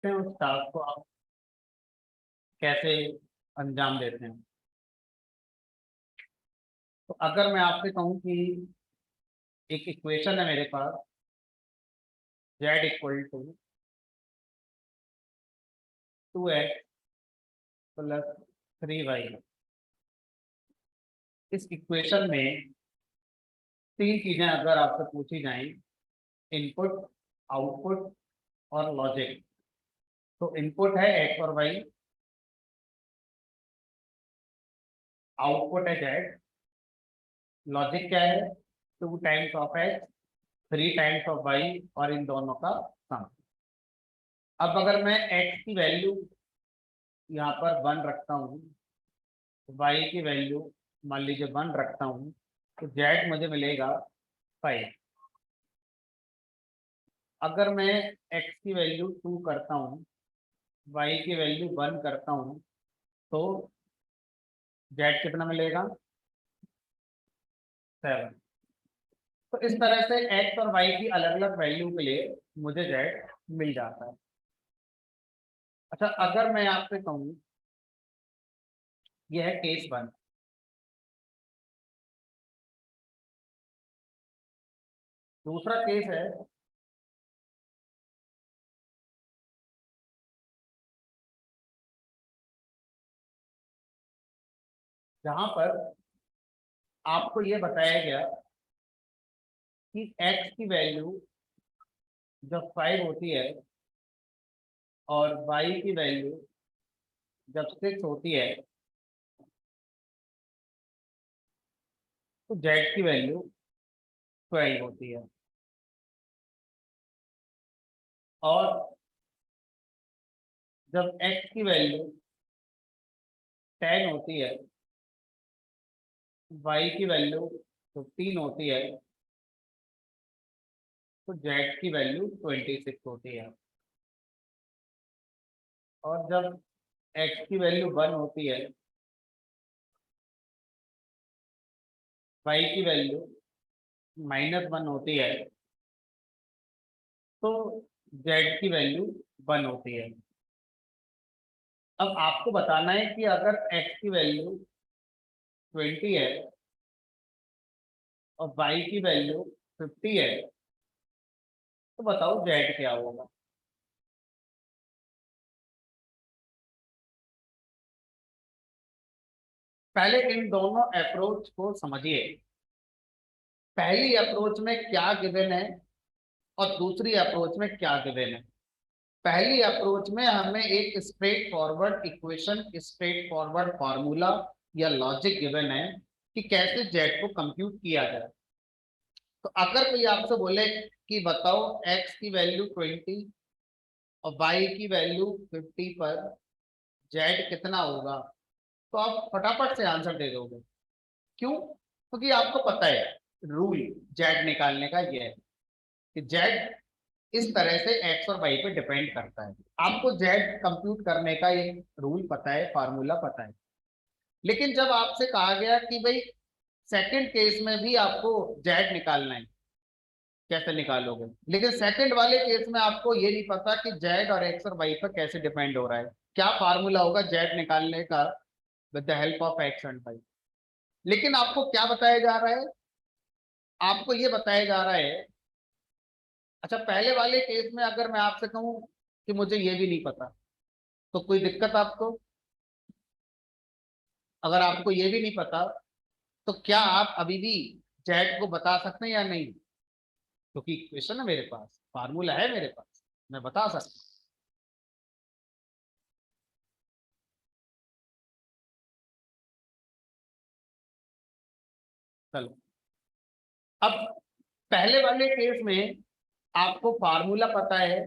हैं उस टास्क को आप कैसे अंजाम देते हैं। तो अगर मैं आपसे कहूं कि एक इक्वेशन है मेरे पास, z equal to 2x plus 3y। इस इक्वेशन में तीन चीजें अगर आपसे पूछी जाएं, इनपुट, आउटपुट और लॉजिक। तो इनपुट है x और y, आउटपुट है z, लॉजिक क्या है 2 times of x 3 times of y और इन दोनों का सम। अब अगर मैं x की वैल्यू यहाँ पर 1 रखता हूँ, y की वैल्यू मान लीजिए 1 रखता हूँ, तो z मुझे मिलेगा 5। अगर मैं x की वैल्यू 2 करता हूँ, y की वैल्यू 1 करता हूँ, तो z कितना मिलेगा 7। तो इस तरह से x और y की अलग अलग वैल्यू के लिए मुझे z मिल जाता है। अच्छा, अगर मैं आपसे कहूँ, यह है केस 1। दूसरा केस है जहां पर आपको यह बताया गया कि x की वैल्यू जब 5 होती है और y की वैल्यू जब 6 होती है, तो z की वैल्यू 12 होती है। और जब x की वैल्यू 10 होती है, y की वैल्यू 15 होती है, तो z की वैल्यू 26 होती है। और जब x की वैल्यू 1 होती है, y की वैल्यू -1 होती है, तो z की वैल्यू 1 होती है। अब आपको बताना है कि अगर x की वैल्यू 20 है और y की वैल्यू 50 है, तो बताओ z क्या होगा। पहले इन दोनों अप्रोच को समझिए। पहली अप्रोच में क्या गिवन है और दूसरी अप्रोच में क्या गिवन है। पहली अप्रोच में हमें एक straight forward equation, straight forward formula या लॉजिक गिवन है कि कैसे जेड को कंप्यूट किया जाए। तो अगर कोई आपसे बोले कि बताओ x की वैल्यू 20 और y की वैल्यू 50 पर z कितना होगा, तो आप फटाफट से आंसर दे दोगे। क्यों? क्योंकि आपको पता है रूल z निकालने का यह है कि z इस तरह से x और y पे डिपेंड करता है। आपको z कंप्यूट करने का एक रूल पता है, फार्मूला पता है। लेकिन जब आपसे कहा गया कि भाई सेकंड केस में भी आपको z निकालना है, कैसे निकालोगे? लेकिन सेकंड वाले केस में आपको ये नहीं पता कि z और x और y पर कैसे डिपेंड हो रहा है, क्या फार्मूला होगा z निकालने का with the help of x and y। लेकिन आपको क्या बताया जा रहा है? आपको ये बताया जा रहा है, अच्छा पहले वाले केस में अगर मैं आपसे कहूं कि मुझे ये भी नहीं पता, तो कोई दिक्कत आपको? अगर आपको ये भी नहीं पता, तो क्या आप अभी भी जेड को बता सकते हैं या नहीं? क्योंकि इक्वेशन है मेरे पास, फार्मूला है मेरे पास, मैं बता सकता हूं। चलो, अब पहले वाले केस में आपको फार्मूला पता है,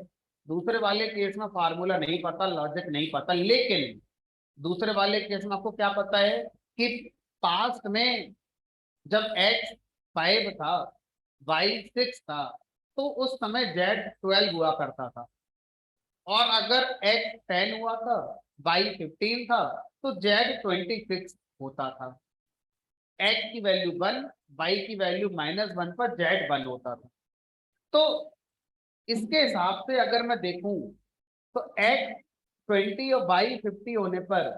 दूसरे वाले केस में फार्मूला नहीं पता, लॉजिक नहीं पता। लेकिन दूसरे वाले केस में आपको क्या पता है कि पास्ट में जब x 5 था, y 6 था, तो उस समय z 12 हुआ करता था। और अगर x 10 हुआ था, y 15 था, तो z 26 होता था। x की वैल्यू 1, y की वैल्यू -1 पर z 1 होता था। तो इसके हिसाब से अगर मैं देखूं तो x 20 और y 50 होने पर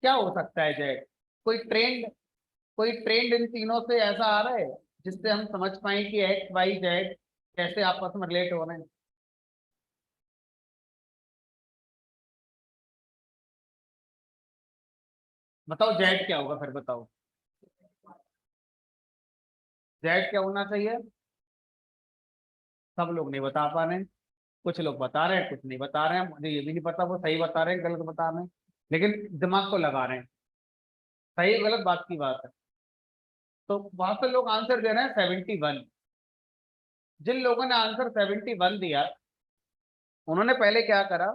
क्या हो सकता है z? कोई ट्रेंड इन तीनों से ऐसा आ रहा है जिससे हम समझ पाए कि x y z कैसे आपस में रिलेट हो रहे हैं? बताओ z क्या होगा, फिर बताओ z क्या होना चाहिए। सब लोग नहीं बता पा रहे हैं, कुछ लोग बता रहे हैं, कुछ नहीं बता रहे हैं, मुझे ये भी नहीं पता वो सही बता रहे हैं गलत बता रहे हैं, लेकिन दिमाग को लगा रहे हैं। सही गलत बात की बात है। तो वहां पे लोग आंसर दे रहे हैं 71। जिन लोगों ने आंसर 71 दिया, उन्होंने पहले क्या करा,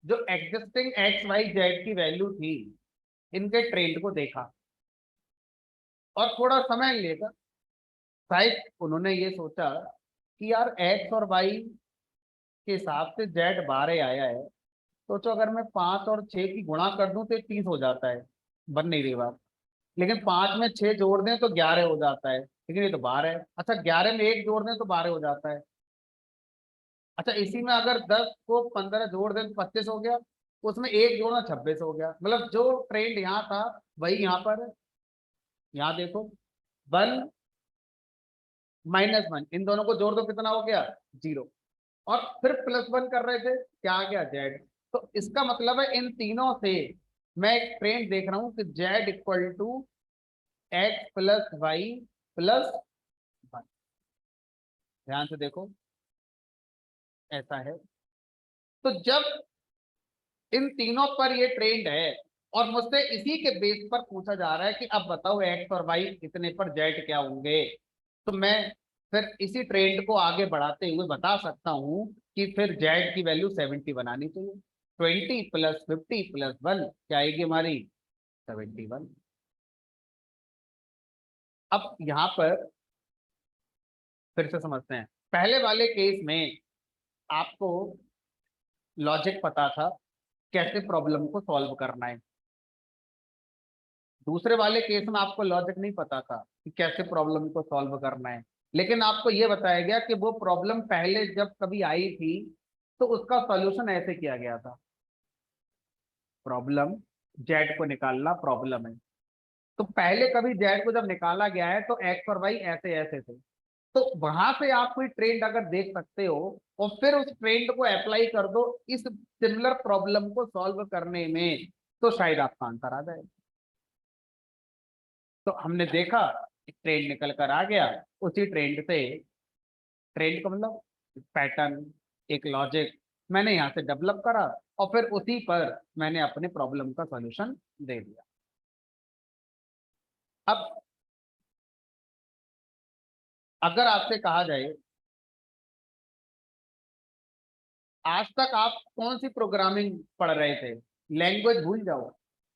जो एग्जिस्टिंग एक्स वाई जेड की वैल्यू थी, इनके ट्रेंड को देखा और थोड़ा समय लेकर शायद उन्होंने ये सोचा कि यार एक्स और वाई के हिसाब से जेड 12 आया है। सोचो अगर मैं 5 और 6 की गुणा कर दूं तो 30 हो जाता है, बन नहीं रही बात। लेकिन 5 में 6 जोड़ दें तो 11 हो जाता है, लेकिन ये तो 12 है। अच्छा 11 में 1 जोड़ दें तो 12 हो जाता है। अच्छा इसी में अगर 10 को 15 जोड़ दें तो 25 हो गया, उसमें 1 जोड़ना 26 हो गया। मतलब जो ट्रेंड यहाँ था वही यहाँ पर है। यहाँ देखो, 1 - 1, इन दोनों को जोड़ दो कितना हो गया, 0। और फिर +1 कर रहे थे, क्या आ गया, जेड। तो इसका मतलब है इन तीनों से मैं एक ट्रेंड देख रहा हूं कि Z equal to x + y + 1। ध्यान से देखो, ऐसा है। तो जब इन तीनों पर ये ट्रेंड है और मुझसे इसी के बेस पर पूछा जा रहा है कि अब बताओ एक्स और वाई इतने पर जेड क्या होंगे, तो मैं फिर इसी ट्रेंड को आगे बढ़ाते हुए बता सकता हूं कि फिर जेड की वैल्यू 70 बनानी चाहिए। 20 + 50 + 1 क्या आएगी हमारी, 71। अब यहां पर फिर से समझते हैं। पहले वाले केस में आपको लॉजिक पता था कैसे प्रॉब्लम को सॉल्व करना है। दूसरे वाले केस में आपको लॉजिक नहीं पता था कि कैसे प्रॉब्लम को सॉल्व करना है, लेकिन आपको यह बताया गया कि वो प्रॉब्लम पहले जब कभी आई थी तो उसका सॉल्यूशन ऐसे किया गया था। प्रॉब्लम, जेड को निकालना प्रॉब्लम है, तो पहले कभी जेड को जब निकाला गया है तो एक्स और वाई ऐसे ऐसे थे। तो वहां से आप कोई ट्रेंड अगर देख सकते हो और फिर उस ट्रेंड को अप्लाई कर दो इस सिमिलर प्रॉब्लम को सॉल्व करने में, तो शायद आपका आंसर आ जाए। तो हमने देखा, एक ट्रेंड निकल कर आ गया, उसी ट्रेंड से, ट्रेंड का मतलब पैटर्न, एक लॉजिक मैंने यहाँ से डेवलप करा और फिर उसी पर मैंने अपने प्रॉब्लम का सॉल्यूशन दे दिया। अब अगर आपसे कहा जाए आज तक आप कौन सी प्रोग्रामिंग पढ़ रहे थे, लैंग्वेज भूल जाओ,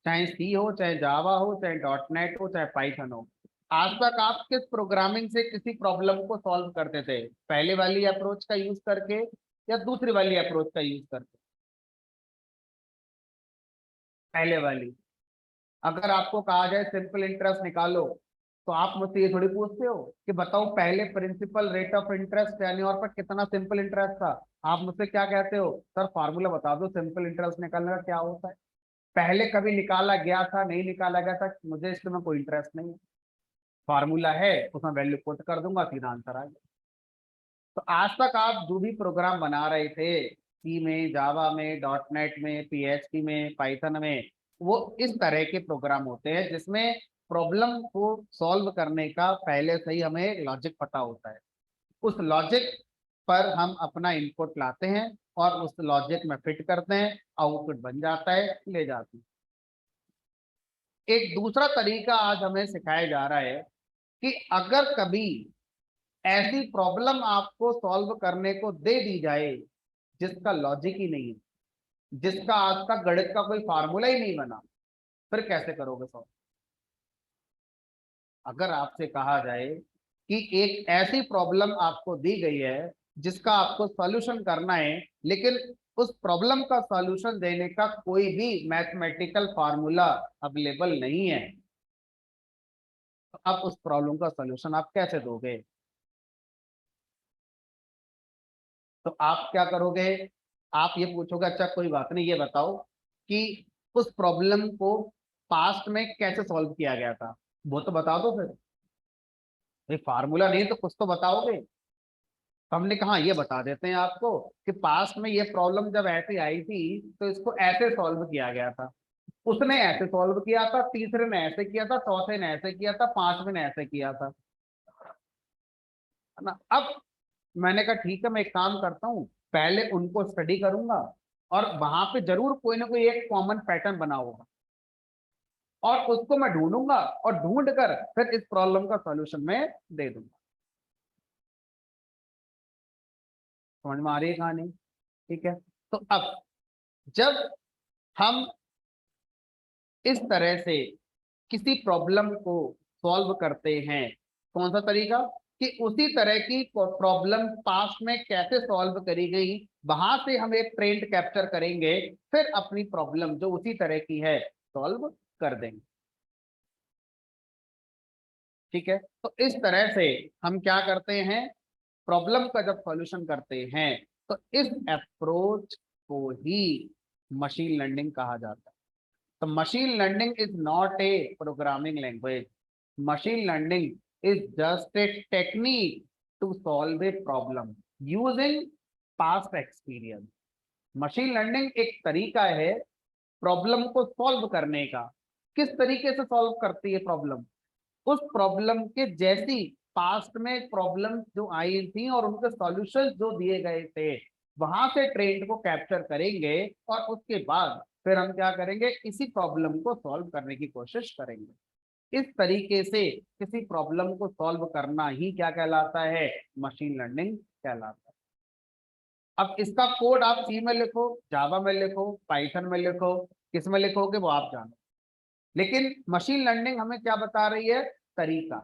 चाहे सी हो, चाहे जावा हो, चाहे डॉट नेट हो, चाहे पाइथन हो, आज तक आप किस प्रोग्रामिंग से किसी प्रॉब्लम को सॉल्व करते थे, पहले वाली अप्रोच का यूज करके या दूसरी वाली अप्रोच का यूज करके? पहले वाली। अगर आपको कहा जाए सिंपल इंटरेस्ट निकालो, तो आप मुझसे ये थोड़ी पूछते हो कि बताओ पहले प्रिंसिपल रेट ऑफ इंटरेस्ट यानी और पर कितना सिंपल इंटरेस्ट था। आप मुझसे क्या कहते हो, सर फार्मूला बता दो सिंपल इंटरेस्ट निकालने का क्या होता है। पहले कभी निकाला गया था, नहीं निकाला गया था, मुझे इसमें कोई इंटरेस्ट नहीं है। फार्मूला है, उसमें वैल्यू पुट कर दूंगा, सीधा आंसर आ गया। तो आज तक आप जो भी प्रोग्राम बना रहे थे, सी में, जावा में, डॉट नेट में, पीएचपी में, पाइथन में, वो इस तरह के प्रोग्राम होते हैं जिसमें प्रॉब्लम को सॉल्व करने का पहले से ही हमें लॉजिक पता होता है। उस लॉजिक पर हम अपना इनपुट लाते हैं और उस लॉजिक में फिट करते हैं, आउटपुट बन जाता है, ले जाते हैं। एक दूसरा तरीका आज हमें सिखाया जा रहा है कि अगर कभी ऐसी प्रॉब्लम आपको सॉल्व करने को दे दी जाए जिसका लॉजिक ही नहीं है, जिसका आज तक गणित का कोई फार्मूला ही नहीं बना, फिर कैसे करोगे सॉल्व? अगर आपसे कहा जाए कि एक ऐसी प्रॉब्लम आपको दी गई है जिसका आपको सॉल्यूशन करना है, लेकिन उस प्रॉब्लम का सॉल्यूशन देने का कोई भी मैथमेटिकल फार्मूला अवेलेबल नहीं है, तो आप उस प्रॉब्लम का सॉल्यूशन आप कैसे दोगे? तो आप क्या करोगे, आप ये पूछोगे अच्छा कोई बात नहीं, ये बताओ कि उस प्रॉब्लम को पास्ट में कैसे सॉल्व किया गया था, वो तो बता दो फिर। भाई फार्मूला नहीं तो कुछ तो बताओगे। तो हमने कहा ये बता देते हैं आपको कि पास्ट में ये प्रॉब्लम जब ऐसे आई थी तो इसको ऐसे सॉल्व किया गया था, उसने ऐसे सॉल्व किया था, तीसरे ने ऐसे किया था, चौथे ने ऐसे किया था, पांचवें ने ऐसे किया था, है ना। अब मैंने कहा ठीक है, मैं एक काम करता हूँ, पहले उनको स्टडी करूंगा और वहां पे जरूर कोई ना कोई एक कॉमन पैटर्न बना होगा और उसको मैं ढूंढूंगा और ढूंढ कर फिर इस प्रॉब्लम का सॉल्यूशन मैं दे दूंगा। समझ में आ रही है कहानी? ठीक है। तो अब जब हम इस तरह से किसी प्रॉब्लम को सॉल्व करते हैं, कौन सा तरीका, कि उसी तरह की प्रॉब्लम पास्ट में कैसे सॉल्व करी गई, वहां से हम एक ट्रेंड कैप्चर करेंगे, फिर अपनी प्रॉब्लम जो उसी तरह की है सॉल्व कर देंगे। ठीक है। तो इस तरह से हम क्या करते हैं, प्रॉब्लम का जब सॉल्यूशन करते हैं तो इस अप्रोच को ही मशीन लर्निंग कहा जाता है। तो machine learning is not a programming language. Machine learning is just a technique to solve a problem using past experience. Machine learning एक तरीका है प्रॉब्लम को सॉल्व करने का। किस तरीके से सॉल्व करती है प्रॉब्लम, उस प्रॉब्लम के जैसी पास्ट में प्रॉब्लम जो आई थी और उनके सॉल्यूशन जो दिए गए थे, वहां से ट्रेंड को कैप्चर करेंगे और उसके बाद फिर हम क्या करेंगे, इसी प्रॉब्लम को सॉल्व करने की कोशिश करेंगे। इस तरीके से किसी प्रॉब्लम को सॉल्व करना ही क्या कहलाता है, मशीन लर्निंग कहलाता है। अब इसका कोड आप सी में लिखो, जावा में लिखो, पाइथन में लिखो, किस में लिखोगे वो आप जानो, लेकिन मशीन लर्निंग हमें क्या बता रही है, तरीका,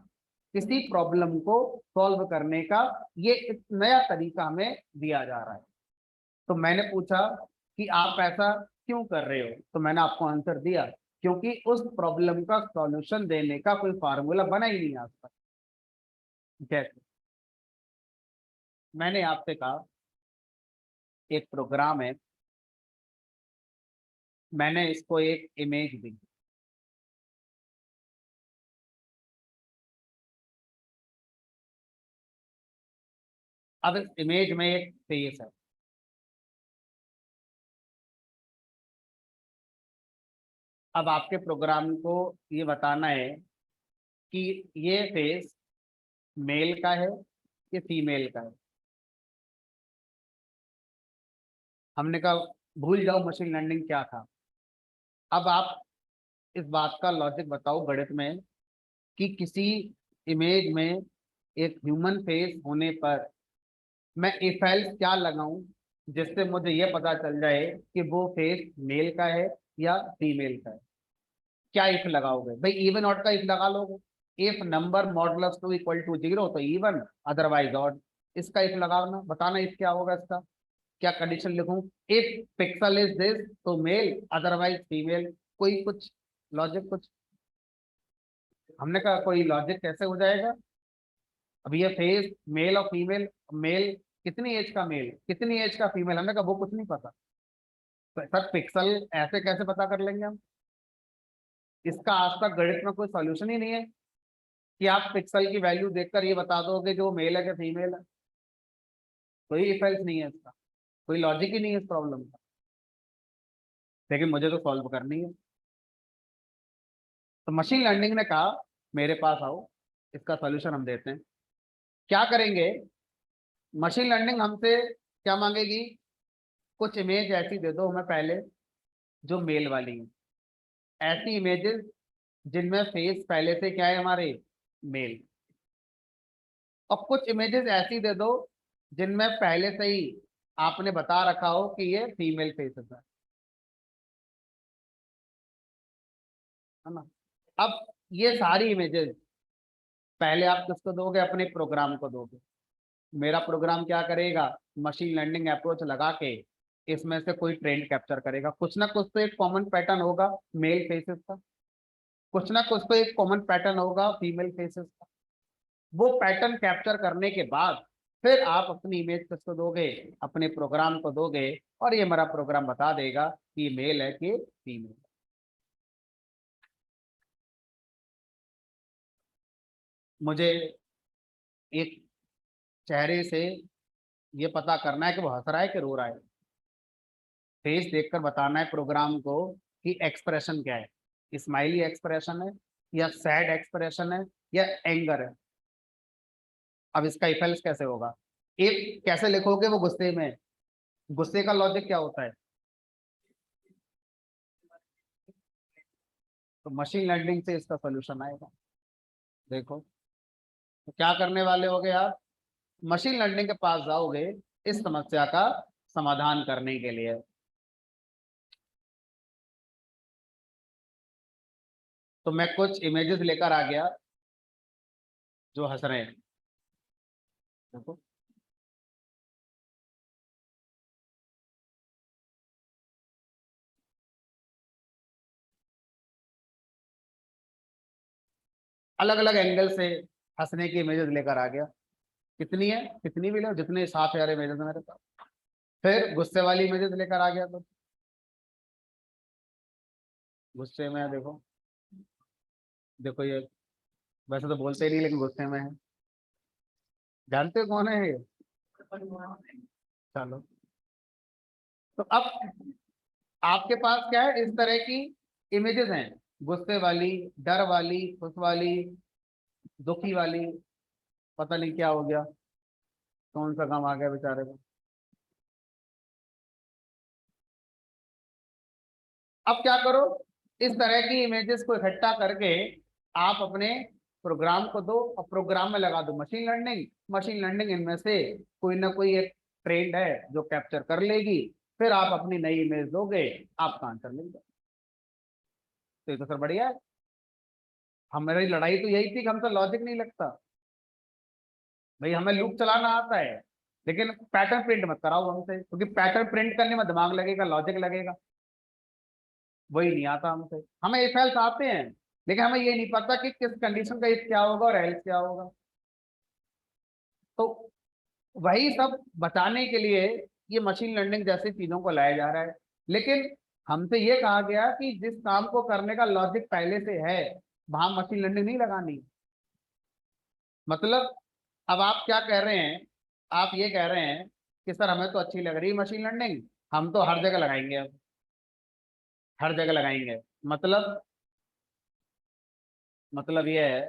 किसी प्रॉब्लम को सॉल्व करने का ये एक नया तरीका हमें दिया जा रहा है। तो मैंने पूछा कि आप ऐसा क्यों कर रहे हो, तो मैंने आपको आंसर दिया क्योंकि उस प्रॉब्लम का सॉल्यूशन देने का कोई फार्मूला बना ही नहीं आज तक। जैसे मैंने आपसे कहा एक प्रोग्राम है, मैंने इसको एक इमेज दी, अब इस इमेज में एक फेस है, अब आपके प्रोग्राम को ये बताना है कि ये फेस मेल का है कि फीमेल का है। हमने कहा भूल जाओ मशीन लर्निंग क्या था, अब आप इस बात का लॉजिक बताओ गणित में कि किसी इमेज में एक ह्यूमन फेस होने पर मैं इफ एल्स क्या लगाऊं जिससे मुझे यह पता चल जाए कि वो फेस मेल का है या फीमेल का है। क्या इफ लगाओगे भाई, इवन ऑड का इफ लगा लोगे, if number modulus 2 equal to 0 तो इवन, अदरवाइज ऑड। इसका इफ लगाना, बताना इफ क्या होगा इसका, क्या कंडीशन लिखूं, इफ पिक्सल इज दिस तो मेल अदरवाइज फीमेल, कोई कुछ लॉजिक कुछ, हमने कहा कोई लॉजिक कैसे हो जाएगा। अब ये फेस मेल और फीमेल, मेल कितनी एज का मेल कितनी एज का फीमेल, हमने कहा वो कुछ नहीं पता। तो सर पिक्सल ऐसे कैसे पता कर लेंगे हम, इसका आज तक गणित में कोई सॉल्यूशन ही नहीं है कि आप पिक्सल की वैल्यू देखकर ये बता दोगे जो मेल है कि फीमेल है। कोई इफेक्ट नहीं है इसका, कोई लॉजिक ही नहीं है इस प्रॉब्लम का, लेकिन मुझे तो सॉल्व करनी है। तो मशीन लर्निंग ने कहा मेरे पास आओ, इसका सॉल्यूशन हम देते हैं। क्या करेंगे, मशीन लर्निंग हमसे क्या मांगेगी, कुछ इमेज ऐसी दे दो हमें पहले जो मेल वाली है, ऐसी इमेजेस जिनमें फेस पहले से क्या है हमारे, मेल। और कुछ इमेजेस ऐसी दे दो जिनमें पहले से ही आपने बता रखा हो कि ये फीमेल फेसेस है ना। अब ये सारी इमेजेस पहले आप किसको दोगे, अपने प्रोग्राम को दोगे। मेरा प्रोग्राम क्या करेगा, मशीन लर्निंग अप्रोच लगा के इसमें से कोई ट्रेंड कैप्चर करेगा, कुछ ना कुछ तो एक कॉमन पैटर्न होगा मेल फेसेस का, कुछ ना कुछ तो एक कॉमन पैटर्न होगा फीमेल फेसेस का। वो पैटर्न कैप्चर करने के बाद फिर आप अपनी इमेज किसको दोगे, अपने प्रोग्राम को दोगे, और ये मेरा प्रोग्राम बता देगा कि मेल है कि फीमेल। मुझे एक चेहरे से ये पता करना है कि वो हंस रहा है कि रो रहा है। फेस देखकर बताना है प्रोग्राम को कि एक्सप्रेशन क्या है, स्माइली एक्सप्रेशन है या सैड एक्सप्रेशन है या एंगर है। अब इसका इफ एल्स कैसे होगा, एक कैसे लिखोगे वो गुस्से में, गुस्से का लॉजिक क्या होता है, तो मशीन लर्निंग से इसका सोल्यूशन आएगा। देखो, तो क्या करने वाले होगे आप, मशीन लर्निंग के पास जाओगे इस समस्या का समाधान करने के लिए। तो मैं कुछ इमेजेस लेकर आ गया जो हंस रहे हैं। देखो, अलग अलग एंगल से हंसने की इमेजेस लेकर आ गया। कितनी है, कितनी भी लो, जितने 7 हजार इमेजेस है मेरे पास। फिर गुस्से वाली इमेजेस लेकर आ गया, तो गुस्से में है, देखो, देखो ये वैसे तो बोलते ही नहीं लेकिन गुस्से में है। जानते हो कौन है ये, चलो। तो अब आपके पास क्या है, इस तरह की इमेजेस हैं, गुस्से वाली, डर वाली, खुश वाली, दुखी वाली, पता नहीं क्या हो गया, कौन सा काम आ गया बेचारे को। अब क्या करो, इस तरह की इमेजेस को इकट्ठा करके आप अपने प्रोग्राम को दो, और प्रोग्राम में लगा दो मशीन लर्निंग। मशीन लर्निंग इनमें से कोई ना कोई एक ट्रेंड है जो कैप्चर कर लेगी, फिर आप अपनी नई इमेज दोगे, आपका आंसर मिल जाए। तो ये तो सर बढ़िया है। हमारी लड़ाई तो यही थी कि हमसे लॉजिक नहीं लगता। भाई हमें लूप चलाना आता है, लेकिन पैटर्न प्रिंट मत कराओ हमसे, क्योंकि पैटर्न प्रिंट करने में दिमाग लगेगा, लॉजिक लगेगा, वही नहीं आता हमसे। हमें इफ एल्स आते हैं, लेकिन हमें ये नहीं पता कि किस कंडीशन का इफ क्या होगा और एल्स क्या होगा। तो वही सब बचाने के लिए ये मशीन लर्निंग जैसी चीजों को लाया जा रहा है। लेकिन हमसे ये कहा गया कि जिस काम को करने का लॉजिक पहले से है, वहां मशीन लर्निंग नहीं लगानी। मतलब अब आप क्या कह रहे हैं, आप ये कह रहे हैं कि सर हमें तो अच्छी लग रही है मशीन लर्निंग, हम तो हर जगह लगाएंगे, अब हर जगह लगाएंगे। मतलब मतलब ये है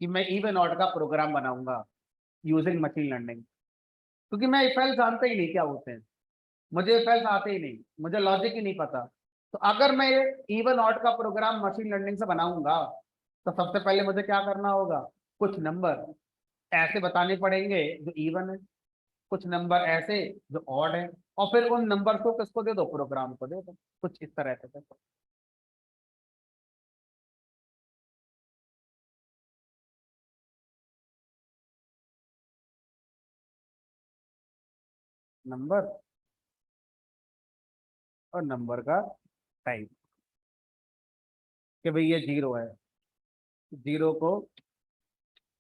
कि मैं इवन ऑड का प्रोग्राम बनाऊंगा यूजिंग मशीन लर्निंग, क्योंकि मैं इफ एल्स जानता ही नहीं क्या होते हैं। मुझे इफ एल्स आते ही नहीं, मुझे लॉजिक ही नहीं पता। तो अगर मैं इवन ऑड का प्रोग्राम मशीन लर्निंग से बनाऊंगा, तो सबसे पहले मुझे क्या करना होगा, कुछ नंबर ऐसे बताने पड़ेंगे जो इवन है, कुछ नंबर ऐसे जो ऑड है, और फिर उन नंबर को किसको दे दो, प्रोग्राम को दे दो, कुछ इस तरह से। नंबर और नंबर का टाइप, कि भाई ये जीरो है, जीरो को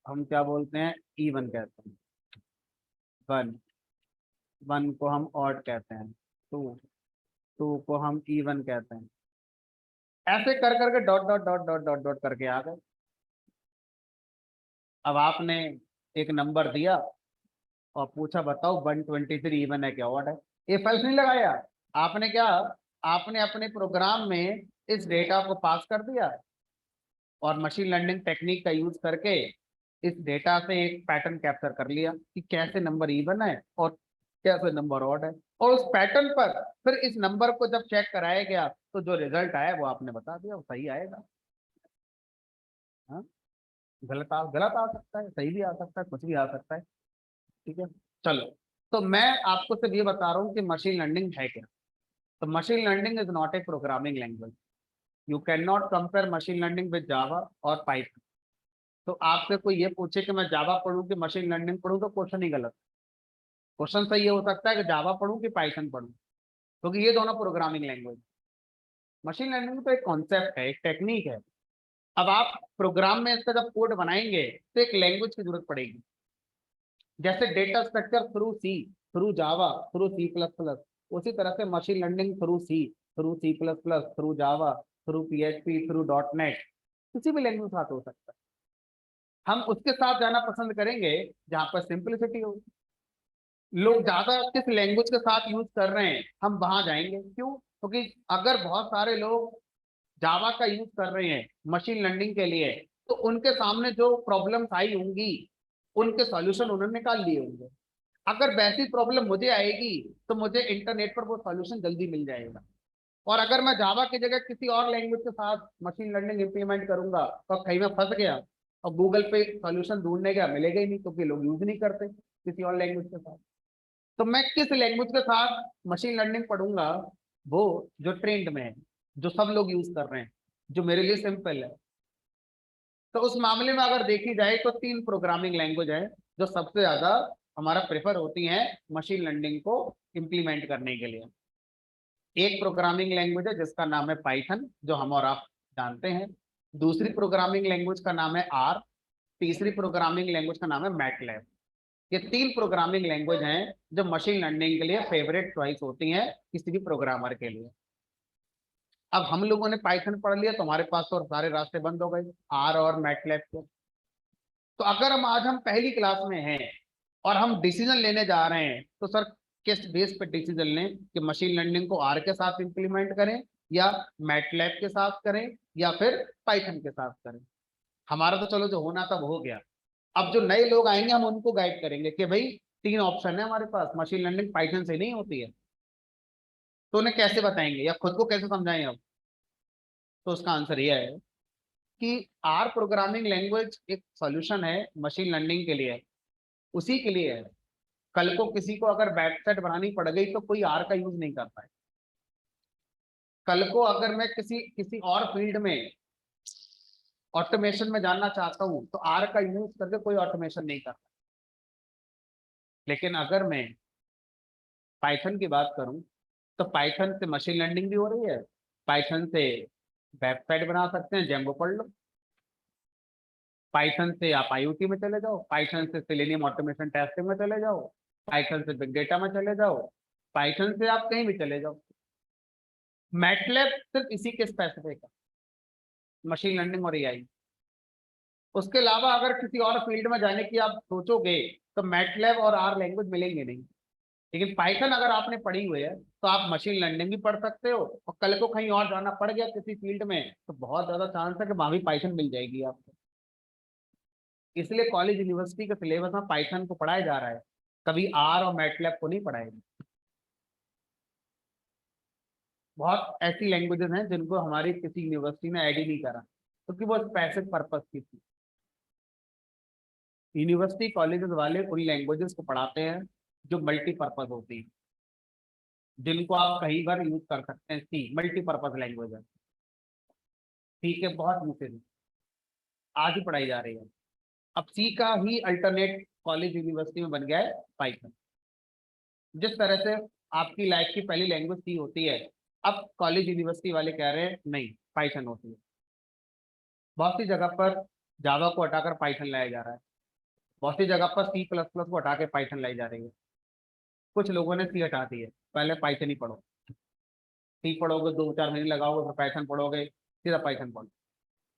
हम क्या बोलते हैं, इवन कहते हैं। वन, वन को हम ऑड कहते हैं। टू, टू को हम इवन कहते हैं। ऐसे कर करके dot dot dot dot dot dot करके आ गए। अब आपने एक नंबर दिया और पूछा बताओ 123 इवन है क्या ऑड है, ये फल्स नहीं लगाया। आपने क्या, आपने अपने प्रोग्राम में इस डेटा को पास कर दिया, और मशीन लर्निंग टेक्निक का यूज करके इस डेटा से एक पैटर्न कैप्चर कर लिया कि कैसे नंबर इवन है और कैसे नंबर ऑड है। और उस पैटर्न पर फिर इस नंबर को जब चेक कराया गया, तो जो रिजल्ट आया वो आपने बता दिया, वो सही आएगा। हाँ, गलत आ सकता है, सही भी आ सकता है, कुछ भी आ सकता है। ठीक है, चलो। तो मैं आपको सिर्फ ये बता रहा हूँ कि मशीन लर्निंग है क्या। तो machine learning is not a programming language. You can not compare machine learning with Java और पाइथन। तो आपसे कोई ये पूछे कि मैं जावा पढ़ूं कि मशीन लर्निंग पढ़ूं, तो क्वेश्चन ही गलत। क्वेश्चन सही ये हो सकता है कि जावा पढ़ूं कि पाइथन पढ़ूं, क्योंकि ये दोनों प्रोग्रामिंग लैंग्वेज। मशीन लर्निंग तो एक कॉन्सेप्ट है, एक टेक्निक है। अब आप प्रोग्राम में इसका जब कोड बनाएंगे तो एक लैंग्वेज की जरूरत पड़ेगी। जैसे data structure through C, through Java, through C plus plus, उसी तरह से machine learning through C, through C plus plus, through Java, through PHP, through .NET, किसी भी लैंग्वेज के साथ हो सकता है। हम उसके साथ जाना पसंद करेंगे जहां पर सिंपलिसिटी हो। लोग ज्यादा किस लैंग्वेज के साथ यूज कर रहे हैं हम वहां जाएंगे। क्यों? क्योंकि अगर बहुत सारे लोग जावा का यूज कर रहे हैं मशीन लर्निंग के लिए, तो उनके सामने जो प्रॉब्लम्स आई होंगी उनके सॉल्यूशन उन्होंने निकाल लिए होंगे। अगर वैसी प्रॉब्लम मुझे आएगी तो मुझे इंटरनेट पर वो सॉल्यूशन जल्दी मिल जाएगा। और अगर मैं जावा की जगह किसी और लैंग्वेज के साथ मशीन लर्निंग इंप्लीमेंट करूंगा तो कहीं मैं फंस गया और गूगल पे सॉल्यूशन ढूंढने का मिलेगा ही नहीं, क्योंकि लोग यूज नहीं करते किसी और लैंग्वेज के साथ। तो मैं किस लैंग्वेज के साथ मशीन लर्निंग पढ़ूंगा? वो जो ट्रेंड में है, जो सब लोग यूज कर रहे हैं, जो मेरे लिए सिंपल है। तो उस मामले में अगर देखी जाए तो 3 प्रोग्रामिंग लैंग्वेज है जो सबसे ज्यादा हमारा प्रेफर होती हैं मशीन लर्निंग को इम्प्लीमेंट करने के लिए। एक प्रोग्रामिंग लैंग्वेज है जिसका नाम है पाइथन, जो हम और आप जानते हैं। दूसरी प्रोग्रामिंग लैंग्वेज का नाम है आर। तीसरी प्रोग्रामिंग लैंग्वेज का नाम है मैटलैब। ये 3 प्रोग्रामिंग लैंग्वेज हैं जो मशीन लर्निंग के लिए फेवरेट चॉइस होती हैं किसी भी प्रोग्रामर के लिए। अब हम लोगों ने पाइथन पढ़ लिया तो हमारे पास तो सारे रास्ते बंद हो गए आर और मैटलैब के। तो अगर हम पहली क्लास में हैं और हम डिसीजन लेने जा रहे हैं तो सर किस बेस पे डिसीजन लें कि मशीन लर्निंग को आर के साथ इंप्लीमेंट करें या मैटलैब के साथ करें या फिर पाइथन के साथ करें? हमारा तो चलो जो होना था वो हो गया। अब जो नए लोग आएंगे हम उनको गाइड करेंगे कि भाई 3 ऑप्शन है हमारे पास, मशीन लर्निंग पाइथन से नहीं होती है। तो उन्हें कैसे बताएंगे या खुद को कैसे समझाएं? अब तो उसका आंसर यह है कि आर प्रोग्रामिंग लैंग्वेज एक सॉल्यूशन है मशीन लर्निंग के लिए, उसी के लिए है। कल को किसी को अगर वेबसाइट बनानी पड़ गई तो कोई आर का यूज नहीं करता है। कल को अगर मैं किसी किसी और फील्ड में ऑटोमेशन में जानना चाहता हूं तो आर का यूज करके कोई ऑटोमेशन नहीं करता। लेकिन अगर मैं पाइथन की बात करूं तो पाइथन से मशीन लर्निंग भी हो रही है, पाइथन से वेबसाइट बना सकते हैं, जेंगो पढ़ लो। पाइथन से आप IoT में चले जाओ, पाइथन से सेलेनियम ऑटोमेशन टेस्टिंग में चले जाओ, पाइथन से बिग डेटा में चले जाओ, पाइथन से आप कहीं भी चले जाओ। मैटलैब सिर्फ इसी के स्पेसिफिक है, मशीन लर्निंग और AI। उसके अलावा अगर किसी और फील्ड में जाने की आप सोचोगे तो मैटलैब और आर लैंग्वेज मिलेंगे नहीं। लेकिन पाइथन अगर आपने पढ़ी हुई है तो आप मशीन लर्निंग भी पढ़ सकते हो, और कल को कहीं और जाना पड़ गया किसी फील्ड में तो बहुत ज्यादा चांस है कि वहां भी पाइथन मिल जाएगी आपको। इसलिए कॉलेज यूनिवर्सिटी के सिलेबस में पाइथन को पढ़ाया जा रहा है, कभी आर और मैटलैब को नहीं पढ़ाएगा। बहुत ऐसी लैंग्वेजेस हैं जिनको हमारी किसी यूनिवर्सिटी ने ऐड ही नहीं करा क्योंकि वो स्पेसिफिक पर्पस की थी। यूनिवर्सिटी कॉलेजेस वाले उन लैंग्वेजेस को पढ़ाते हैं जो मल्टीपर्पज होती है, जिनको आप कई बार यूज कर सकते हैं। सी मल्टीपर्पज लैंग्वेज है, ठीक है, बहुत यूसेज आज ही पढ़ाई जा रही है। अब सी का ही अल्टरनेट कॉलेज यूनिवर्सिटी में बन गया है पाइथन। जिस तरह से आपकी लाइफ की पहली लैंग्वेज सी होती है, अब कॉलेज यूनिवर्सिटी वाले कह रहे हैं नहीं, पाइथन होती है। बहुत सी जगह पर जावा को हटाकर पाइथन लाया जा रहा है, बहुत सी जगह पर C++ को हटा के पाइथन लाई जा रही है। कुछ लोगों ने सी हटा दी है, पहले पाइथन ही पढ़ो। सी पढ़ोगे 2-4 महीने लगाओगे, फिर पाइथन पढ़ोगे, सीधा पाइथन पढ़ो।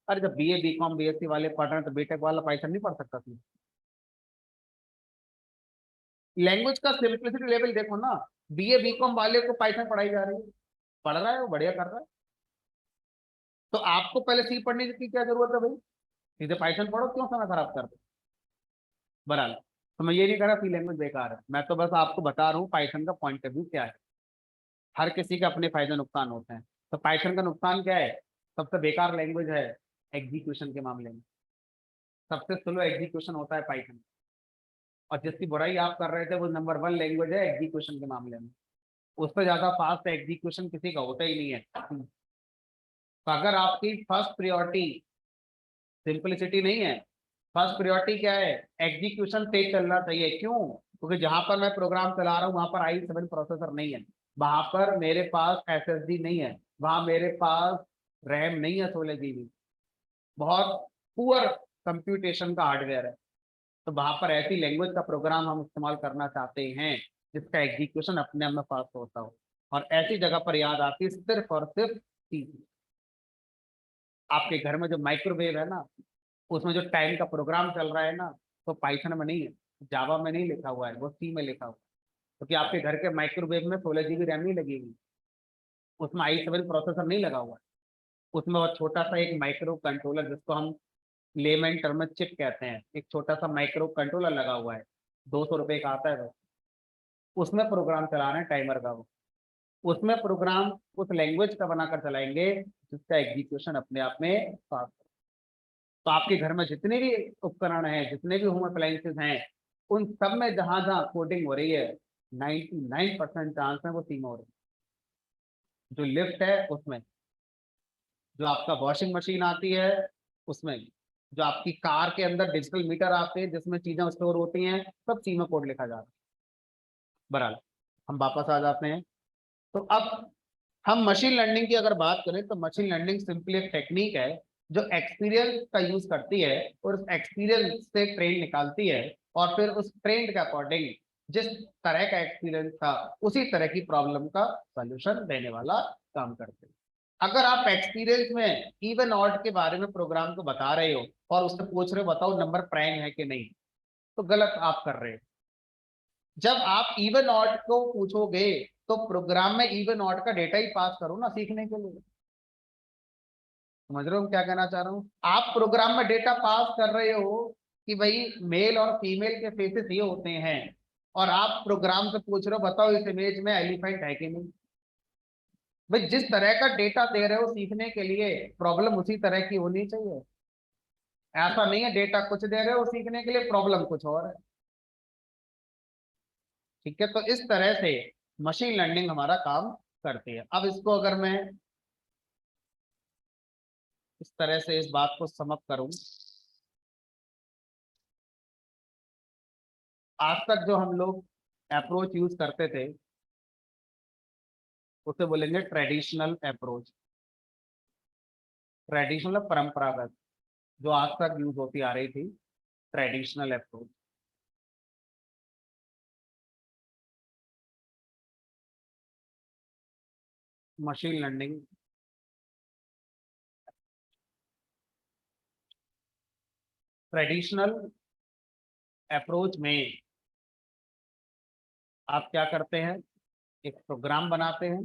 अरे जब BA BCom BSc वाले पढ़ रहे हैं तो बीटेक वाला पाइथन नहीं पढ़ सकता थी? लैंग्वेज का सिंप्लिसिटी लेवल देखो ना। BA BCom वाले को पाइथन पढ़ाई जा रही है, पढ़ रहा है वो, बढ़िया कर रहा है। तो आपको पहले सी पढ़ने की क्या जरूरत है भाई? सीधे पाइथन पढ़ो, क्यों समय खराब कर दो? बहरहाल, तो मैं ये नहीं कह रहा सी लैंग्वेज बेकार है, मैं तो बस आपको बता रहा हूँ पाइथन का पॉइंट ऑफ व्यू क्या है। हर किसी के अपने फायदे नुकसान होते हैं। तो पाइथन का नुकसान क्या है? सबसे बेकार लैंग्वेज है एग्जीक्यूशन के मामले में, सबसे स्लो एग्जीक्यूशन होता है पाइथन। और जिसकी बुराई आप कर रहे थे वो नंबर 1 लैंग्वेज है एग्जीक्यूशन के मामले में, उससे ज्यादा फास्ट एग्जीक्यूशन किसी का होता ही नहीं है। तो अगर आपकी फर्स्ट प्रियोरिटी सिंपलिसिटी नहीं है, फर्स्ट प्रियोरिटी क्या है? एग्जीक्यूशन तेज चलना चाहिए। क्यों? क्योंकि जहां पर मैं प्रोग्राम चला रहा हूँ वहां पर i7 प्रोसेसर नहीं है, वहां पर मेरे पास SSD नहीं है, वहां मेरे पास रैम नहीं है 16 GB, बहुत पुअर कंप्यूटेशन का हार्डवेयर है। तो वहां पर ऐसी लैंग्वेज का प्रोग्राम हम इस्तेमाल करना चाहते हैं जिसका एग्जीक्यूशन अपने आप में फास्ट होता हो, और ऐसी जगह पर याद आती है सिर्फ और सिर्फ सी। आपके घर में जो माइक्रोवेव है ना, उसमें जो टाइम का प्रोग्राम चल रहा है ना, तो पाइथन में नहीं है, जावा में नहीं लिखा हुआ है, वो सी में लिखा हुआ है। क्योंकि आपके घर के माइक्रोवेव में 16 GB रैम नहीं लगी हुई, उसमें i7 प्रोसेसर नहीं लगा हुआ है। उसमें वो छोटा सा एक माइक्रो कंट्रोलर, जिसको हम लेमैन टर्म में चिप कहते हैं, एक छोटा सा माइक्रो कंट्रोलर लगा हुआ है, 200 रुपये का आता है वो। उसमें प्रोग्राम चला रहे हैं टाइमर का वो। उसमें प्रोग्राम उस लैंग्वेज का बनाकर चलाएंगे जिसका एग्जीक्यूशन अपने आप में फास्ट। तो आपके घर में जितने भी उपकरण हैं, जितने भी होम अप्लायंसेस हैं, उन सब में जहां जहां कोडिंग हो रही है, 99% चांस है वो सी में हो रही है। जो लिफ्ट है उसमें, जो आपका वॉशिंग मशीन आती है उसमें, जो आपकी कार के अंदर डिजिटल मीटर आते हैं जिसमें चीजें स्टोर होती हैं, सब सी में कोड लिखा जा रहा है। बहरहाल हम वापस आ जाते हैं। तो अब हम मशीन लर्निंग की अगर बात करें तो मशीन लर्निंग सिंपली एक टेक्निक है जो एक्सपीरियंस का यूज करती है और उस एक्सपीरियंस से ट्रेंड निकालती है, और फिर उस ट्रेंड के अकॉर्डिंग जिस तरह का एक्सपीरियंस था उसी तरह की प्रॉब्लम का सॉल्यूशन देने वाला काम करते हैं। अगर आप एक्सपीरियंस में इवन ऑड के बारे में प्रोग्राम को बता रहे हो और उससे पूछ रहे हो बताओ नंबर प्राइम है कि नहीं, तो गलत आप कर रहे हो। जब आप इवन ऑड को पूछोगे तो प्रोग्राम में इवन ऑड का डेटा ही पास करो ना सीखने के लिए। समझ रहे हो क्या कहना चाह रहा हूँ? आप प्रोग्राम में डेटा पास कर रहे हो कि भाई मेल और फीमेल के फेसेस ये होते हैं, और आप प्रोग्राम से पूछ रहे हो बताओ इस इमेज में एलिफेंट है कि नहीं। भाई जिस तरह का डेटा दे रहे हो सीखने के लिए, प्रॉब्लम उसी तरह की होनी चाहिए। ऐसा नहीं है डेटा कुछ दे रहे हो सीखने के लिए, प्रॉब्लम कुछ और है। ठीक है, तो इस तरह से मशीन लर्निंग हमारा काम करती है। अब इसको अगर मैं इस तरह से इस बात को समअप करूं, आज तक जो हम लोग अप्रोच यूज करते थे उसे बोलेंगे ट्रेडिशनल अप्रोच। ट्रेडिशनल परंपरागत, जो आज तक यूज होती आ रही थी, traditional approach. Machine learning traditional approach में आप क्या करते हैं, एक प्रोग्राम बनाते हैं।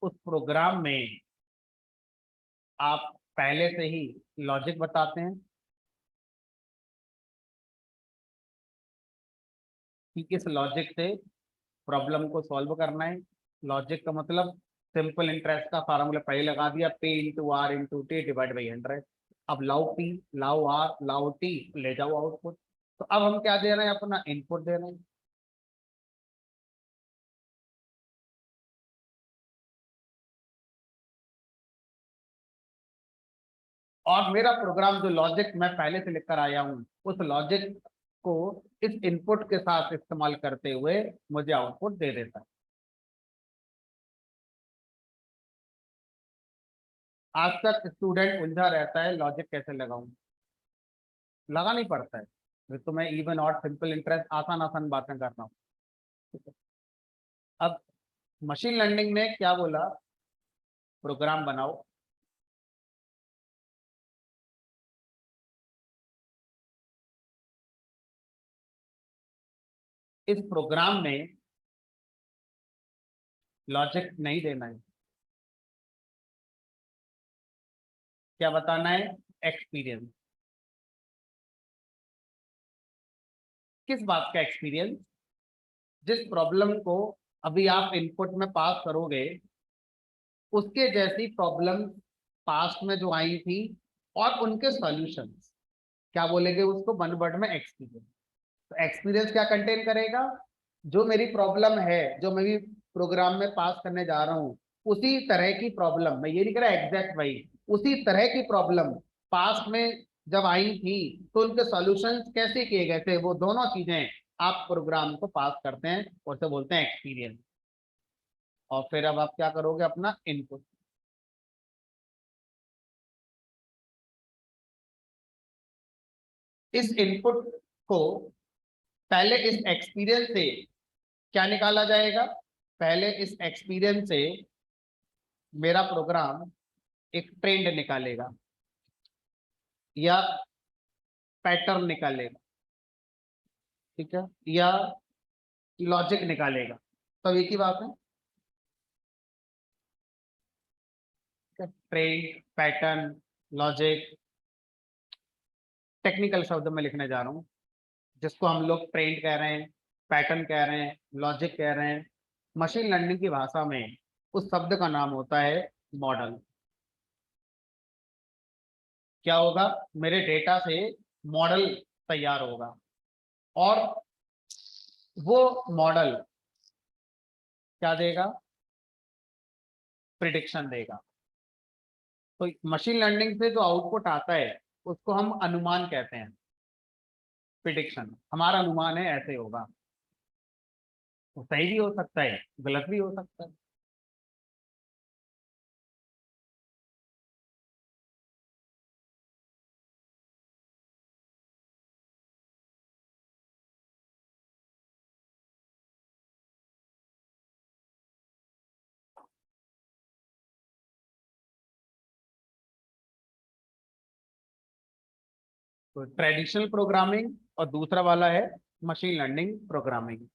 उस प्रोग्राम में आप पहले से ही लॉजिक बताते हैं कि किस लॉजिक से प्रॉब्लम को सॉल्व करना है। लॉजिक का मतलब सिंपल इंटरेस्ट का फार्मूला पहले लगा दिया, P into R into T divide by 100। अब लाउ पी लाउ आर लाउ टी, ले जाओ आउटपुट। तो अब हम क्या दे रहे हैं, अपना इनपुट दे रहे हैं। और मेरा प्रोग्राम जो लॉजिक मैं पहले से लिखकर आया हूं, उस लॉजिक को इस इनपुट के साथ इस्तेमाल करते हुए मुझे आउटपुट दे देता है। आज तक स्टूडेंट उलझा रहता है लॉजिक कैसे लगाऊं, लगा नहीं पड़ता है। तो मैं इवन और सिंपल इंटरेस्ट आसान आसान बातें कर रहा हूँ। अब मशीन लर्निंग ने क्या बोला, प्रोग्राम बनाओ। इस प्रोग्राम में लॉजिक नहीं देना है, क्या बताना है, एक्सपीरियंस। किस बात का एक्सपीरियंस? जिस प्रॉब्लम को अभी आप इनपुट में पास करोगे उसके जैसी प्रॉब्लम पास्ट में जो आई थी और उनके सॉल्यूशंस, क्या बोलेंगे उसको, वन वर्ड में एक्सपीरियंस। तो एक्सपीरियंस क्या कंटेन करेगा, जो मेरी प्रॉब्लम है, जो मैं भी प्रोग्राम में पास करने जा रहा हूँ, उसी तरह की प्रॉब्लम, मैं ये नहीं कह रहा एग्जैक्ट वही, उसी तरह की प्रॉब्लम पास्ट में जब आई थी तो उनके सॉल्यूशंस कैसे किए गए थे, वो दोनों चीजें आप प्रोग्राम को पास करते हैं, उसे बोलते हैं एक्सपीरियंस। और फिर अब आप क्या करोगे, अपना इनपुट। इस इनपुट को पहले इस एक्सपीरियंस से क्या निकाला जाएगा, पहले इस एक्सपीरियंस से मेरा प्रोग्राम एक ट्रेंड निकालेगा या पैटर्न निकालेगा, ठीक है, या लॉजिक निकालेगा। तो एक ही बात है, ट्रेंड, पैटर्न, लॉजिक, टेक्निकल शब्द में लिखने जा रहा हूं, जिसको हम लोग ट्रेंड कह रहे हैं, पैटर्न कह रहे हैं, लॉजिक कह रहे हैं। मशीन लर्निंग की भाषा में उस शब्द का नाम होता है मॉडल। क्या होगा, मेरे डेटा से मॉडल तैयार होगा और वो मॉडल क्या देगा, प्रिडिक्शन देगा। तो मशीन लर्निंग से जो आउटपुट आता है उसको हम अनुमान कहते हैं, प्रिडिक्शन। हमारा अनुमान है ऐसे होगा, तो सही भी हो सकता है, गलत भी हो सकता है। तो ट्रेडिशनल प्रोग्रामिंग और दूसरा वाला है मशीन लर्निंग प्रोग्रामिंग।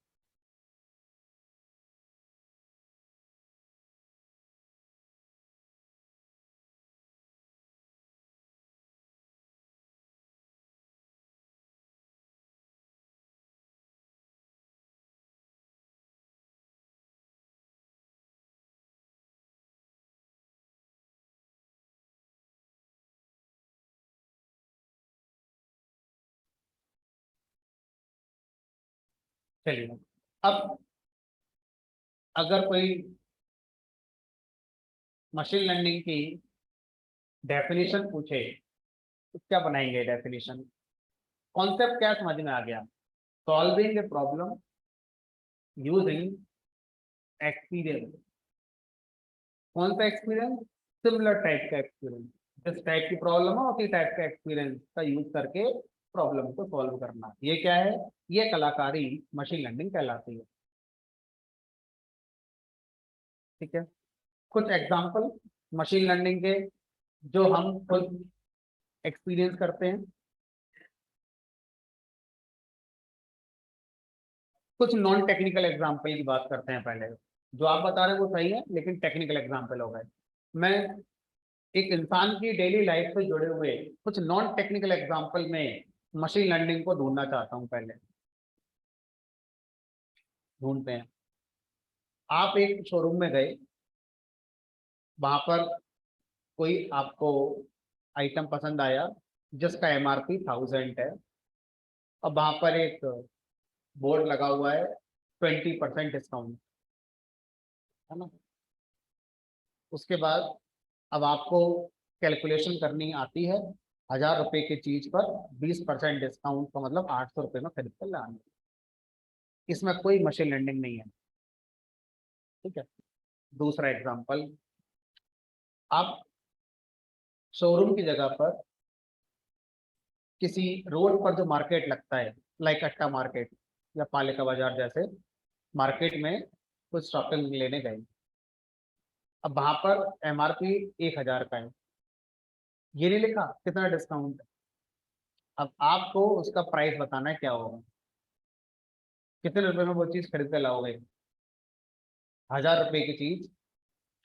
चलिए, अब अगर कोई मशीन लर्निंग की डेफिनेशन पूछे तो क्या बनाएंगे डेफिनेशन? कॉन्सेप्ट क्या समझ में आ गया? Solving a problem using experience. कौन सा एक्सपीरियंस? सिमिलर टाइप का एक्सपीरियंस, जिस टाइप की प्रॉब्लम है उसी टाइप का एक्सपीरियंस का यूज करके प्रॉब्लम को सॉल्व करना। ये क्या है? ये कलाकारी मशीन लर्निंग कहलाती है। ठीक है, कुछ एग्जांपल मशीन लर्निंग के जो हम खुद एक्सपीरियंस करते हैं। कुछ नॉन टेक्निकल एग्जांपल की बात करते हैं पहले। जो आप बता रहे हैं वो सही है, लेकिन टेक्निकल एग्जांपल हो गए। मैं एक इंसान की डेली लाइफ से जुड़े हुए कुछ नॉन टेक्निकल एग्जांपल में मशीन लर्निंग को ढूंढना चाहता हूं। पहले ढूंढते हैं। आप एक शोरूम में गए, वहां पर कोई आपको आइटम पसंद आया जिसका एमआरपी 1000 है। अब वहां पर एक बोर्ड लगा हुआ है 20% डिस्काउंट, है ना। उसके बाद अब आपको कैलकुलेशन करनी आती है, 1000 रुपए की चीज पर 20% डिस्काउंट का मतलब 800 रुपये में खरीद कर लाना। इसमें कोई मशीन लर्निंग नहीं है। ठीक है, दूसरा एग्जांपल, आप शोरूम की जगह पर किसी रोड पर जो मार्केट लगता है, लाइक अट्टा मार्केट या पालिका बाजार जैसे मार्केट में कुछ शॉपिंग लेने गए। अब वहां पर एमआरपी 1000 का है, ये नहीं लिखा कितना डिस्काउंट है। अब आपको उसका प्राइस बताना है क्या होगा, कितने रुपए में वो चीज खरीद कर लाओगे। 1000 रुपए की चीज,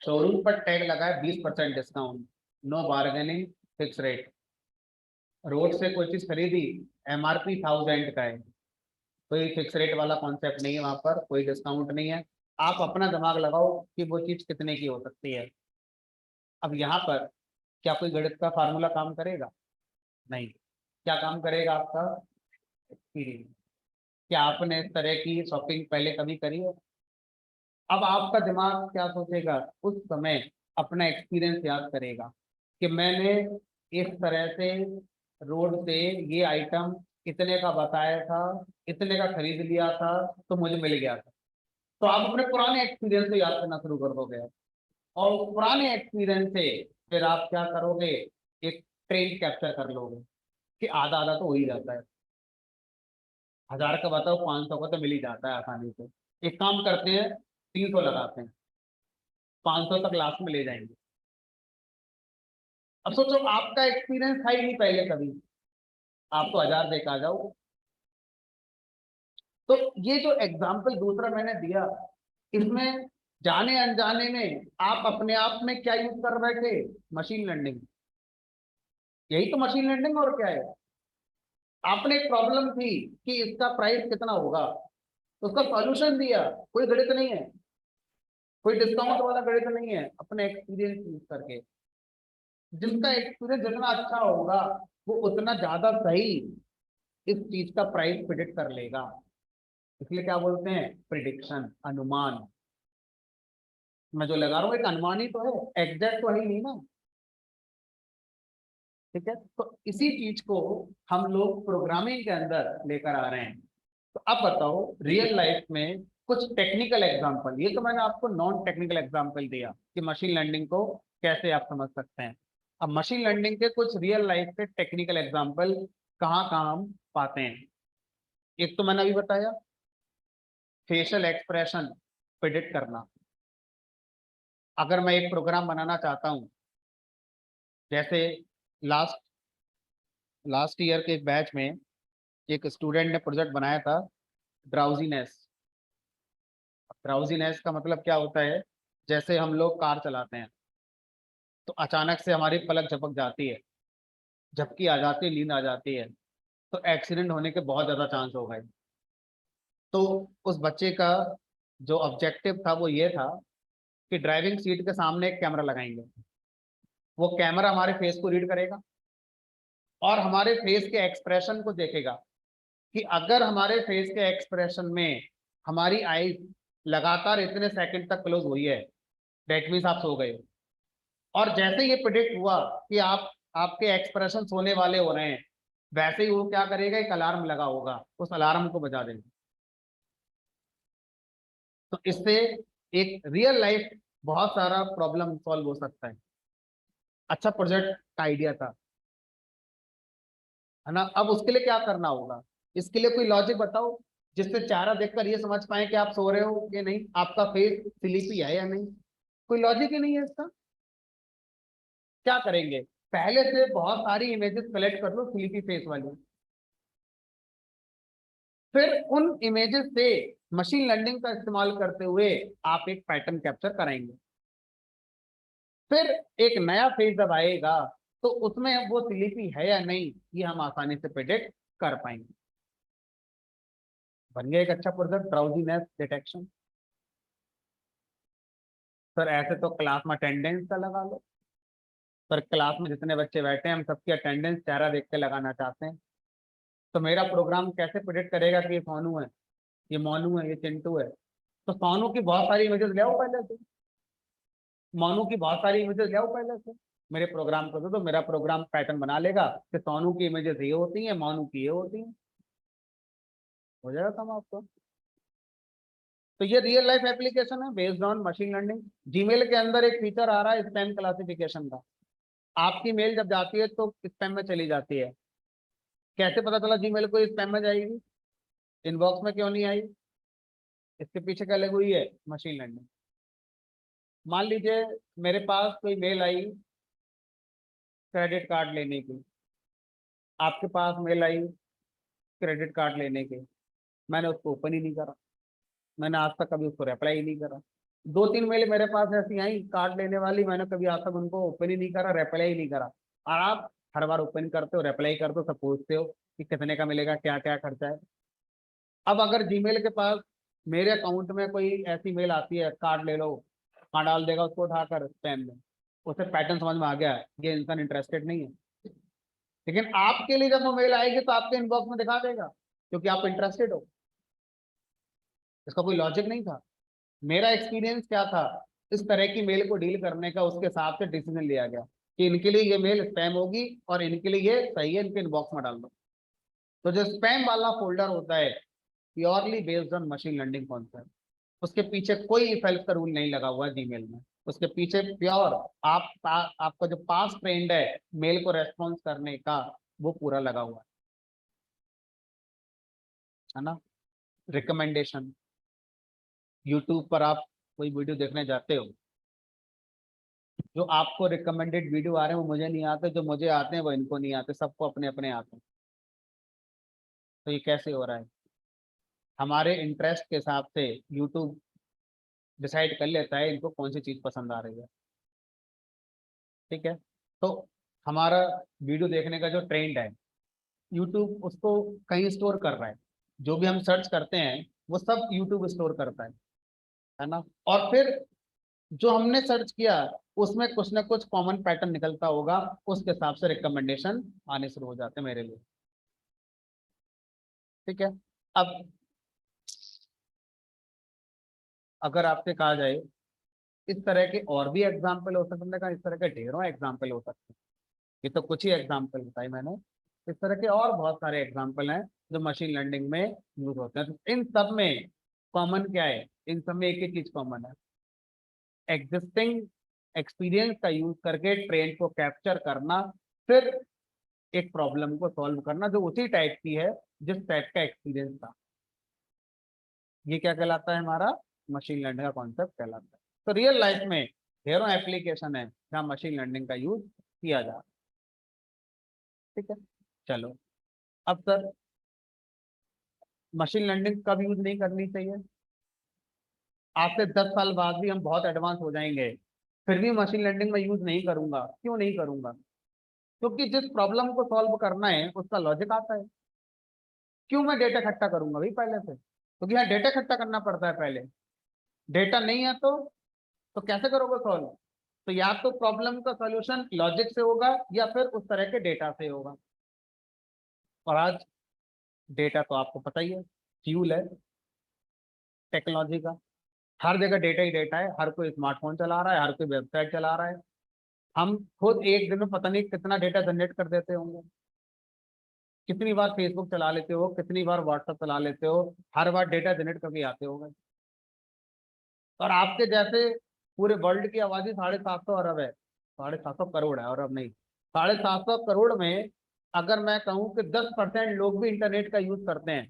शोरूम पर टैग लगा है 20% discount, no bargaining, fix rate. Road से कोई चीज खरीदी, एमआरपी 1000 का है, कोई फिक्स रेट वाला कॉन्सेप्ट नहीं है, वहां पर कोई डिस्काउंट नहीं है। आप अपना दिमाग लगाओ कि वो चीज कितने की हो सकती है। अब यहाँ पर क्या कोई गणित का फार्मूला काम करेगा? नहीं। क्या काम करेगा? आपका एक्सपीरियंस। क्या आपने इस तरह की शॉपिंग पहले कभी करी है? अब आपका दिमाग क्या सोचेगा उस समय? अपना एक्सपीरियंस याद करेगा कि मैंने इस तरह से रोड से ये आइटम इतने का बताया था, इतने का खरीद लिया था, तो मुझे मिल गया था। तो आप अपने पुराने एक्सपीरियंस को याद करना शुरू कर दोगे, और पुराने एक्सपीरियंस से फिर आप क्या करोगे, एक ट्रेंड कैप्चर कर लोगे। कि आधा आधा तो हो ही जाता है, 1000 का बताओ 500 का तो मिल ही जाता है आसानी से। एक काम करते हैं, 300 लगाते हैं, 500 तक लास्ट में ले जाएंगे। अब सोचो आपका एक्सपीरियंस था ही नहीं पहले कभी, आप तो 1000 दे के आ जाओ। तो ये जो एग्जाम्पल दूसरा मैंने दिया, इसमें जाने अनजाने में आप अपने आप में क्या यूज कर रहे थे, मशीन लर्निंग। यही तो मशीन लर्निंग और क्या है। आपने एक प्रॉब्लम थी कि इसका प्राइस कितना होगा, तो उसका सॉल्यूशन दिया, कोई गणित नहीं है, कोई डिस्काउंट वाला गणित नहीं है, अपने एक्सपीरियंस यूज करके। जिसका एक्सपीरियंस जितना अच्छा होगा वो उतना ज्यादा सही इस चीज का प्राइस प्रिडिक्ट कर लेगा। इसलिए क्या बोलते हैं, प्रिडिक्शन, अनुमान। मैं जो लगा रहा हूँ एक अनुमान ही तो है, एग्जैक्ट तो है ही नहीं ना। ठीक है, तो इसी चीज को हम लोग प्रोग्रामिंग के अंदर लेकर आ रहे हैं। तो अब बताओ रियल लाइफ में कुछ टेक्निकल एग्जांपल, ये तो मैंने आपको नॉन टेक्निकल एग्जांपल दिया कि मशीन लर्निंग को कैसे आप समझ सकते हैं। अब मशीन लर्निंग के कुछ रियल लाइफ के टेक्निकल एग्जांपल कहाँ कहाँ हम पाते हैं। एक तो मैंने अभी बताया, फेशियल एक्सप्रेशन प्रिडिक्ट करना। अगर मैं एक प्रोग्राम बनाना चाहता हूँ, जैसे लास्ट लास्ट ईयर के एक बैच में एक स्टूडेंट ने प्रोजेक्ट बनाया था, ड्राउजीनेस। ड्राउजीनेस का मतलब क्या होता है, जैसे हम लोग कार चलाते हैं तो अचानक से हमारी पलक झपक जाती है, झपकी आ जाती है, नींद आ जाती है, तो एक्सीडेंट होने के बहुत ज़्यादा चांस हो गए। तो उस बच्चे का जो ऑब्जेक्टिव था वो ये था कि ड्राइविंग सीट के सामने एक कैमरा लगाएंगे, वो कैमरा हमारे फेस को रीड करेगा और हमारे फेस के एक्सप्रेशन को देखेगा कि अगर हमारे फेस के एक्सप्रेशन में हमारी आईज लगातार इतने सेकंड तक क्लोज हुई है, डेट मीन्स आप सो गए हो। और जैसे ये प्रिडिक्ट हुआ कि आप आपके एक्सप्रेशन सोने वाले हो रहे हैं, वैसे ही वो क्या करेगा, एक अलार्म लगा होगा, उस अलार्म को बजा देगा। तो इससे एक रियल लाइफ बहुत सारा प्रॉब्लम सॉल्व हो सकता है। अच्छा प्रोजेक्ट का आइडिया था, है ना। अब उसके लिए क्या करना होगा, इसके लिए कोई लॉजिक बताओ जिससे चेहरा देखकर ये समझ पाए कि आप सो रहे हो कि नहीं, आपका फेस स्लीपी है या नहीं। कोई लॉजिक ही नहीं है इसका। क्या करेंगे, पहले से बहुत सारी इमेजेस कलेक्ट कर लो स्लीपी फेस वाली, फिर उन इमेजेस से मशीन लर्निंग का इस्तेमाल करते हुए आप एक पैटर्न कैप्चर कराएंगे। फिर एक नया फेज जब आएगा तो उसमें वो स्लीपी है या नहीं ये हम आसानी से प्रिडिक्ट कर पाएंगे। बन गया एक अच्छा प्रोजेक्ट, ड्राउजीनेस डिटेक्शन। सर ऐसे तो क्लास में अटेंडेंस का लगा लो, पर क्लास में जितने बच्चे बैठे हैं हम सबकी अटेंडेंस चेहरा देख के लगाना चाहते हैं। तो मेरा प्रोग्राम कैसे प्रिडिक्ट करेगा कि ये सोनू है, ये मोनू है, ये चिंटू है। तो सोनू की बहुत सारी इमेजेस ले आओ पहले से, मोनू की बहुत सारी इमेजेस ले आओ पहले से, मेरे प्रोग्राम को दो तो मेरा प्रोग्राम पैटर्न बना लेगा कि सोनू की इमेजेस ये होती हैं, मोनू की ये होती हैं। हो जाएगा काम आपको। तो ये रियल लाइफ एप्लीकेशन है based on machine learning. Gmail के अंदर एक फीचर आ रहा है स्पैम क्लासिफिकेशन का। आपकी मेल जब जाती है तो स्पैम में चली जाती है, कैसे पता चला जीमेल को स्पैम में जाएगी, इनबॉक्स में क्यों नहीं आई। इसके पीछे क्या लगी हुई है, मशीन लर्निंग। मान लीजिए मेरे पास कोई मेल आई क्रेडिट कार्ड लेने की, आपके पास मेल आई क्रेडिट कार्ड लेने की, मैंने उसको ओपन ही नहीं करा, मैंने आज तक कभी उसको रिप्लाई ही नहीं करा। दो तीन मेल मेरे पास ऐसी आई कार्ड लेने वाली, मैंने कभी आज तक उनको ओपन ही नहीं करा, रिप्लाई ही नहीं करा। और आप हर बार ओपन करते हो, रिप्लाई करते हो, सब पूछते हो कि कितने का मिलेगा, क्या क्या खर्चा है। अब अगर जीमेल के पास मेरे अकाउंट में कोई ऐसी मेल आती है कार्ड ले लो, हाँ डाल देगा उसको उठाकर स्पैम में, उसे पैटर्न समझ में आ गया ये इंसान इंटरेस्टेड नहीं है। लेकिन आपके लिए जब वो मेल आएगी तो आपके इनबॉक्स में दिखा देगा क्योंकि आप इंटरेस्टेड हो। इसका कोई लॉजिक नहीं था। मेरा एक्सपीरियंस क्या था, इस तरह की मेल को डील करने का, उसके हिसाब से डिसीजन लिया गया कि इनके लिए ये मेल स्पैम होगी और इनके लिए ये सही है, इनके इनबॉक्स में डाल दो। तो जो स्पैम वाला फोल्डर होता है purely based on machine learning concept, उसके पीछे कोई इफ एल्स का रूल नहीं लगा हुआ है जीमेल में। उसके पीछे प्योर आपका जो पास ट्रेंड है मेल को रेस्पॉन्स करने का, वो पूरा लगा हुआ है ना। रिकमेंडेशन, यूट्यूब पर आप कोई वीडियो देखने जाते हो, जो आपको रिकमेंडेड वीडियो आ रहे हैं वो मुझे नहीं आते, जो मुझे आते हैं वो इनको नहीं आते, सबको अपने अपने आते हैं। तो ये कैसे हो रहा है? हमारे इंटरेस्ट के हिसाब से यूट्यूब डिसाइड कर लेता है इनको कौन सी चीज पसंद आ रही है। ठीक है। तो हमारा वीडियो देखने का जो ट्रेंड है, यूट्यूब उसको कहीं स्टोर कर रहा है। जो भी हम सर्च करते हैं वो सब यूट्यूब स्टोर करता है ना। और फिर जो हमने सर्च किया उसमें कुछ ना कुछ कॉमन पैटर्न निकलता होगा, उसके हिसाब से रिकमेंडेशन आने शुरू हो जाते हैं मेरे लिए। ठीक है। अब अगर आपसे कहा जाए इस तरह के और भी एग्जाम्पल हो सकते हैं, मैंने कहा इस तरह के ढेरों एग्जाम्पल हो सकते हैं, ये तो कुछ ही एग्जाम्पल बताए मैंने। इस तरह के और बहुत सारे एग्जाम्पल हैं जो मशीन लर्निंग में यूज होते हैं। तो इन सब में कॉमन क्या है? इन सब में एक ही चीज कॉमन है, एग्जिस्टिंग एक्सपीरियंस का यूज करके ट्रेंड को कैप्चर करना, फिर एक प्रॉब्लम को सॉल्व करना जो उसी टाइप की है जिस टाइप का एक्सपीरियंस था। ये क्या कहलाता है? हमारा मशीन लर्निंग का कॉन्सेप्ट कहलाता है। तो रियल लाइफ में ढेरों एप्लीकेशन है जहाँ मशीन लर्निंग का यूज किया जा रहा है। ठीक है। चलो, अब सर मशीन लर्निंग कब यूज नहीं करनी चाहिए? आज से 10 साल बाद भी हम बहुत एडवांस हो जाएंगे, फिर भी मशीन लर्निंग में यूज नहीं करूंगा। क्यों नहीं करूंगा? क्योंकि जिस प्रॉब्लम को सॉल्व करना है उसका लॉजिक आता है। क्यों मैं डेटा इकट्ठा करूंगा भाई पहले से? क्योंकि यहाँ डेटा इकट्ठा करना पड़ता है पहले। डेटा नहीं है तो कैसे करोगे सॉल्व? तो या तो प्रॉब्लम का सॉल्यूशन लॉजिक से होगा या फिर उस तरह के डेटा से होगा। और आज डेटा तो आपको पता ही है, फ्यूल है टेक्नोलॉजी का। हर जगह डेटा ही डेटा है, हर कोई स्मार्टफोन चला रहा है, हर कोई वेबसाइट चला रहा है। हम खुद एक दिन में पता नहीं कितना डेटा जनरेट कर देते होंगे। कितनी बार फेसबुक चला लेते हो, कितनी बार व्हाट्सएप चला लेते हो, हर बार डेटा जनरेट करके आते होंगे। और आपके जैसे पूरे वर्ल्ड की आबादी 750 अरब है, 750 करोड़ है, और अब नहीं, 750 करोड़ में अगर मैं कहूँ कि 10% लोग भी इंटरनेट का यूज करते हैं,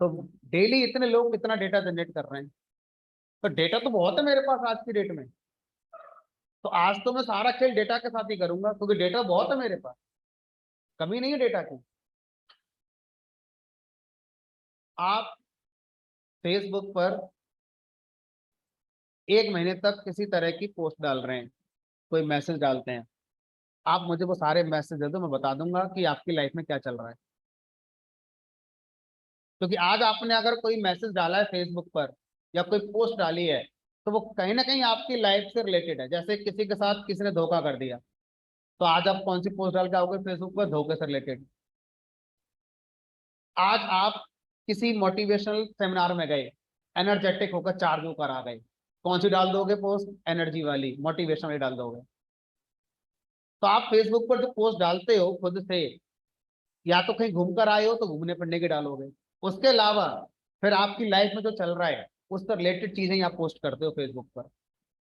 तो डेली इतने लोग कितना डेटा जनरेट कर रहे हैं। तो डेटा तो बहुत है मेरे पास आज की डेट में। तो आज तो मैं सारा खेल डेटा के साथ ही करूंगा, क्योंकि डेटा बहुत है मेरे पास, कमी नहीं है डेटा की। आप फेसबुक पर 1 महीने तक किसी तरह की पोस्ट डाल रहे हैं, कोई मैसेज डालते हैं, आप मुझे वो सारे मैसेज दे दो, मैं बता दूंगा कि आपकी लाइफ में क्या चल रहा है। क्योंकि आज आपने अगर कोई मैसेज डाला है फेसबुक पर या कोई पोस्ट डाली है, तो वो कहीं ना कहीं आपकी लाइफ से रिलेटेड है। जैसे किसी के साथ किसी ने धोखा कर दिया, तो आज आप कौन सी पोस्ट डाल के आओगे फेसबुक पर? धोखे से रिलेटेड। आज आप किसी मोटिवेशनल सेमिनार में गए, एनर्जेटिक होकर चार्ज होकर आ गए, कौन सी डाल दोगे पोस्ट? एनर्जी वाली, मोटिवेशन वाली डाल दोगे। तो आप फेसबुक पर जो पोस्ट डालते हो खुद से, या तो कहीं घूम कर आए हो तो घूमने फिरने की डालोगे, उसके अलावा फिर आपकी लाइफ में जो चल रहा है उससे रिलेटेड चीजें ही आप पोस्ट करते हो फेसबुक पर।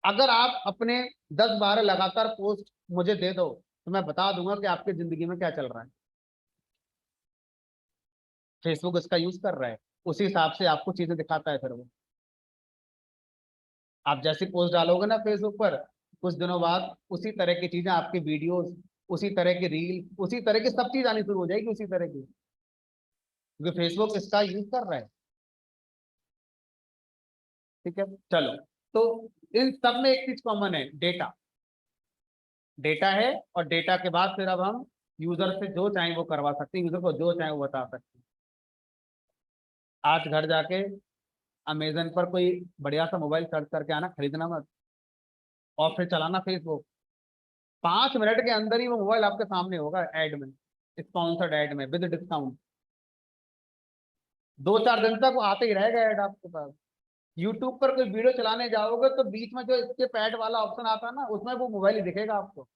अगर आप अपने 10-12 लगातार पोस्ट मुझे दे दो, तो मैं बता दूंगा कि आपकी जिंदगी में क्या चल रहा है। फेसबुक इसका यूज कर रहा है, उसी हिसाब से आपको चीजें दिखाता है फिर वो। आप जैसी पोस्ट डालोगे ना फेसबुक पर, कुछ दिनों बाद उसी तरह की चीजें, आपकी वीडियोस, उसी तरह की रील, उसी तरह की सब चीज आनी शुरू हो जाएगी उसी तरह की, क्योंकि फेसबुक इसका यूज कर रहा है। ठीक है। चलो, तो इन सब में एक चीज कॉमन है, डेटा। डेटा है, और डेटा के बाद फिर अब हम यूजर से जो चाहें वो करवा सकते हैं, यूजर को जो चाहें वो बता सकते हैं। आज घर जाके अमेजन पर कोई बढ़िया सा मोबाइल सर्च करके आना, खरीदना मत, और फिर चलाना फेसबुक। 5 मिनट के अंदर ही वो मोबाइल आपके सामने होगा, एड में, स्पॉन्सर्ड एड में, विद डिस्काउंट। 2-4 दिन तक वो आते ही रहेगा ऐड आपके पास। यूट्यूब पर कोई वीडियो चलाने जाओगे तो बीच में जो स्किप ऐड वाला ऑप्शन आता है ना, उसमें वो मोबाइल ही दिखेगा आपको।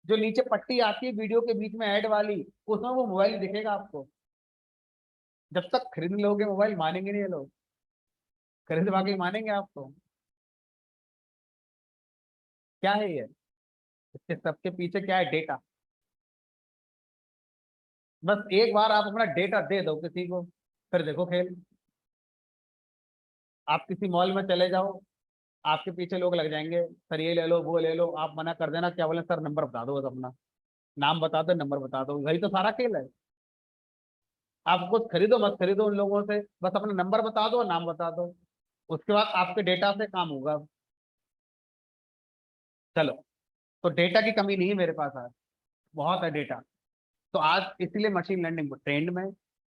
जो नीचे पट्टी आती है वीडियो के बीच में ऐड वाली, उसमें वो मोबाइल ही दिखेगा आपको। जब तक खरीद लोगे मोबाइल, मानेंगे नहीं ये लोग, खरीद वाकई मानेंगे आपको? क्या है ये? इसके सबके पीछे क्या है? डेटा। बस एक बार आप अपना डेटा दे दो किसी को, फिर देखो खेल। आप किसी मॉल में चले जाओ, आपके पीछे लोग लग जाएंगे, सर ये ले लो वो ले लो, आप मना कर देना, क्या बोले सर नंबर बता दो, बस अपना नाम बता दो नंबर बता दो, वही तो सारा खेल है। आप कुछ खरीदो मत खरीदो उन लोगों से, बस अपना नंबर बता दो नाम बता दो, उसके बाद आपके डेटा से काम होगा। चलो, तो डेटा की कमी नहीं है मेरे पास आज, बहुत है डेटा। तो आज इसीलिए मशीन लर्निंग ट्रेंड में।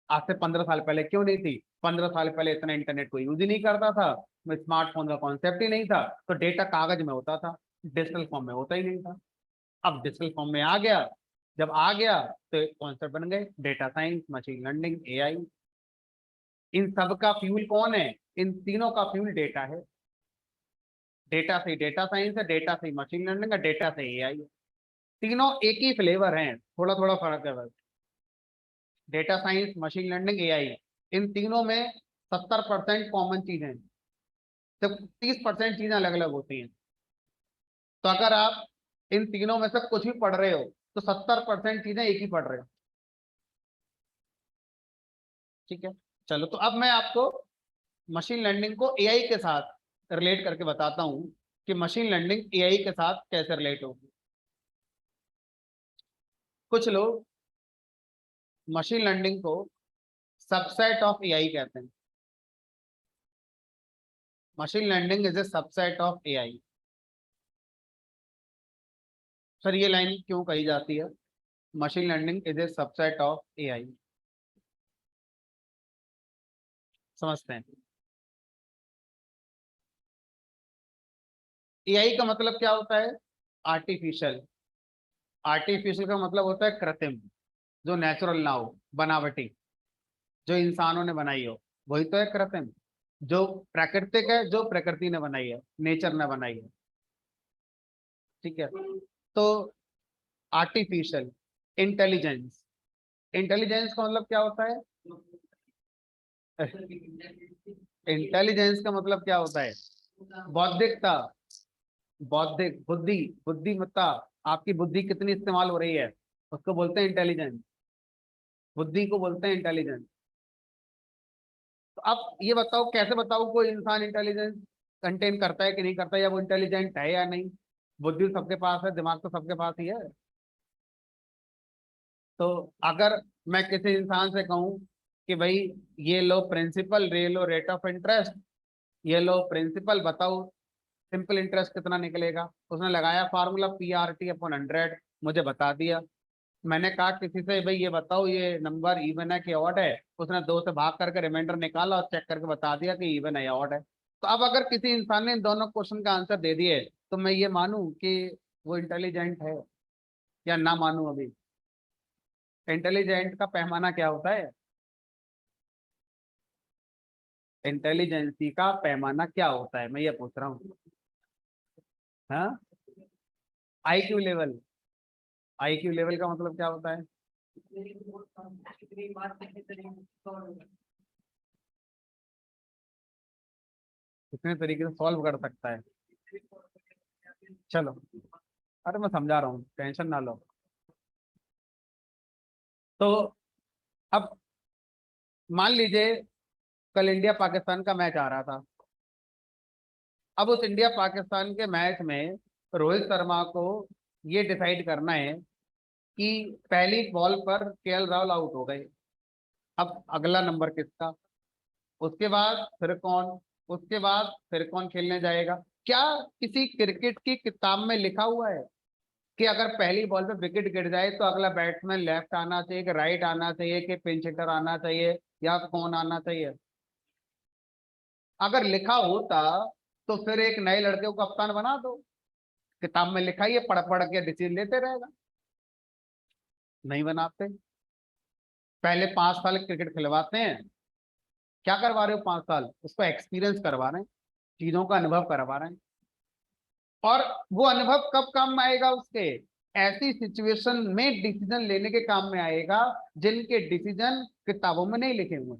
आज से 15 साल पहले क्यों नहीं थी? 15 साल पहले इतना इंटरनेट को यूज ही नहीं करता था, स्मार्टफोन का कॉन्सेप्ट ही नहीं था, तो डेटा कागज में होता था, डिजिटल फॉर्म में होता ही नहीं था। अब डिजिटल फॉर्म में आ गया, जब आ गया तो कॉन्सेप्ट बन गए, data science, machine learning, AI. इन सब का फ्यूल कौन है? इन तीनों का फ्यूल डेटा है। डेटा से डेटा साइंस है, डेटा से मशीन लर्निंग है, डेटा से एआई है। तीनों एक ही फ्लेवर हैं, थोड़ा थोड़ा फर्क है बस। Data science, machine learning, AI, इन तीनों में 70% कॉमन चीजें, जब 30% चीजें अलग अलग होती हैं। तो अगर आप इन तीनों में से कुछ भी पढ़ रहे हो तो 70% चीजें एक ही पढ़ रहे हो। ठीक है, चलो तो अब मैं आपको मशीन लर्निंग को एआई के साथ रिलेट करके बताता हूं कि मशीन लर्निंग एआई के साथ कैसे रिलेट होगी। कुछ लोग मशीन लर्निंग को सबसेट ऑफ एआई कहते हैं। Machine learning is a subset of AI. Sir ये लाइन क्यों कही जाती है? Machine learning is a subset of AI, समझते हैं। एआई का मतलब क्या होता है? आर्टिफिशियल। आर्टिफिशियल का मतलब होता है कृत्रिम, जो नेचुरल ना हो, बनावटी, जो इंसानों ने बनाई हो, वही तो है कृत्रिम। जो प्राकृतिक है, जो प्रकृति ने बनाई है, नेचर ने बनाई है। ठीक है, तो आर्टिफिशियल इंटेलिजेंस। इंटेलिजेंस का मतलब क्या होता है? इंटेलिजेंस का मतलब क्या होता है? बौद्धिकता, बौद्धिक बुद्धि, बुद्धिमत्ता। आपकी बुद्धि कितनी इस्तेमाल हो रही है, उसको बोलते हैं इंटेलिजेंस। बुद्धि को बोलते हैं इंटेलिजेंस। तो अब ये बताओ, कैसे बताओ कोई इंसान इंटेलिजेंस कंटेन करता है कि नहीं करता, या वो इंटेलिजेंट है या नहीं? बुद्धि सबके पास है, दिमाग तो सबके पास ही है। तो अगर मैं किसी इंसान से कहूं कि भाई ये लो प्रिंसिपल, ये लो रेट ऑफ इंटरेस्ट, ये लो प्रिंसिपल, बताओ सिंपल इंटरेस्ट कितना निकलेगा? उसने लगाया फार्मूला PRT/100, मुझे बता दिया। मैंने कहा किसी से भाई ये बताओ ये नंबर इवन है कि ऑड है, उसने दो से भाग करके रिमाइंडर निकाला और चेक करके बता दिया कि इवन है या ऑड है। तो अब अगर किसी इंसान ने इन दोनों क्वेश्चन का आंसर दे दिए, तो मैं ये मानूं कि वो इंटेलिजेंट है या ना मानूं? अभी इंटेलिजेंट का पैमाना क्या होता है? इंटेलिजेंसी का पैमाना क्या होता है, मैं ये पूछ रहा हूँ। हाँ, IQ लेवल। IQ लेवल का मतलब क्या होता है? कितने तरीके से सॉल्व कर सकता है। चलो, अरे मैं समझा रहा हूँ, टेंशन ना लो। तो अब मान लीजिए कल इंडिया पाकिस्तान का मैच आ रहा था। अब उस इंडिया पाकिस्तान के मैच में रोहित शर्मा को ये डिसाइड करना है कि पहली बॉल पर KL राहुल आउट हो गए, अब अगला नंबर किसका? उसके बाद फिर कौन? उसके बाद फिर कौन खेलने जाएगा? क्या किसी क्रिकेट की किताब में लिखा हुआ है कि अगर पहली बॉल पे विकेट गिर जाए तो अगला बैट्समैन लेफ्ट आना चाहिए कि राइट आना चाहिए कि पिंच हिटर आना चाहिए या कौन आना चाहिए? अगर लिखा होता तो फिर एक नए लड़के को कप्तान बना दो, किताब में लिखा ही है, पढ़ पढ़ के डिसीजन लेते रहेगा। नहीं बनाते। पहले 5 साल क्रिकेट खिलवाते हैं। क्या करवा रहे हो 5 साल? उसको एक्सपीरियंस करवा रहे हैं, चीजों का अनुभव करवा रहे हैं। और वो अनुभव कब काम में आएगा उसके? ऐसी सिचुएशन में डिसीजन लेने के काम में आएगा जिनके डिसीजन किताबों में नहीं लिखे हुए।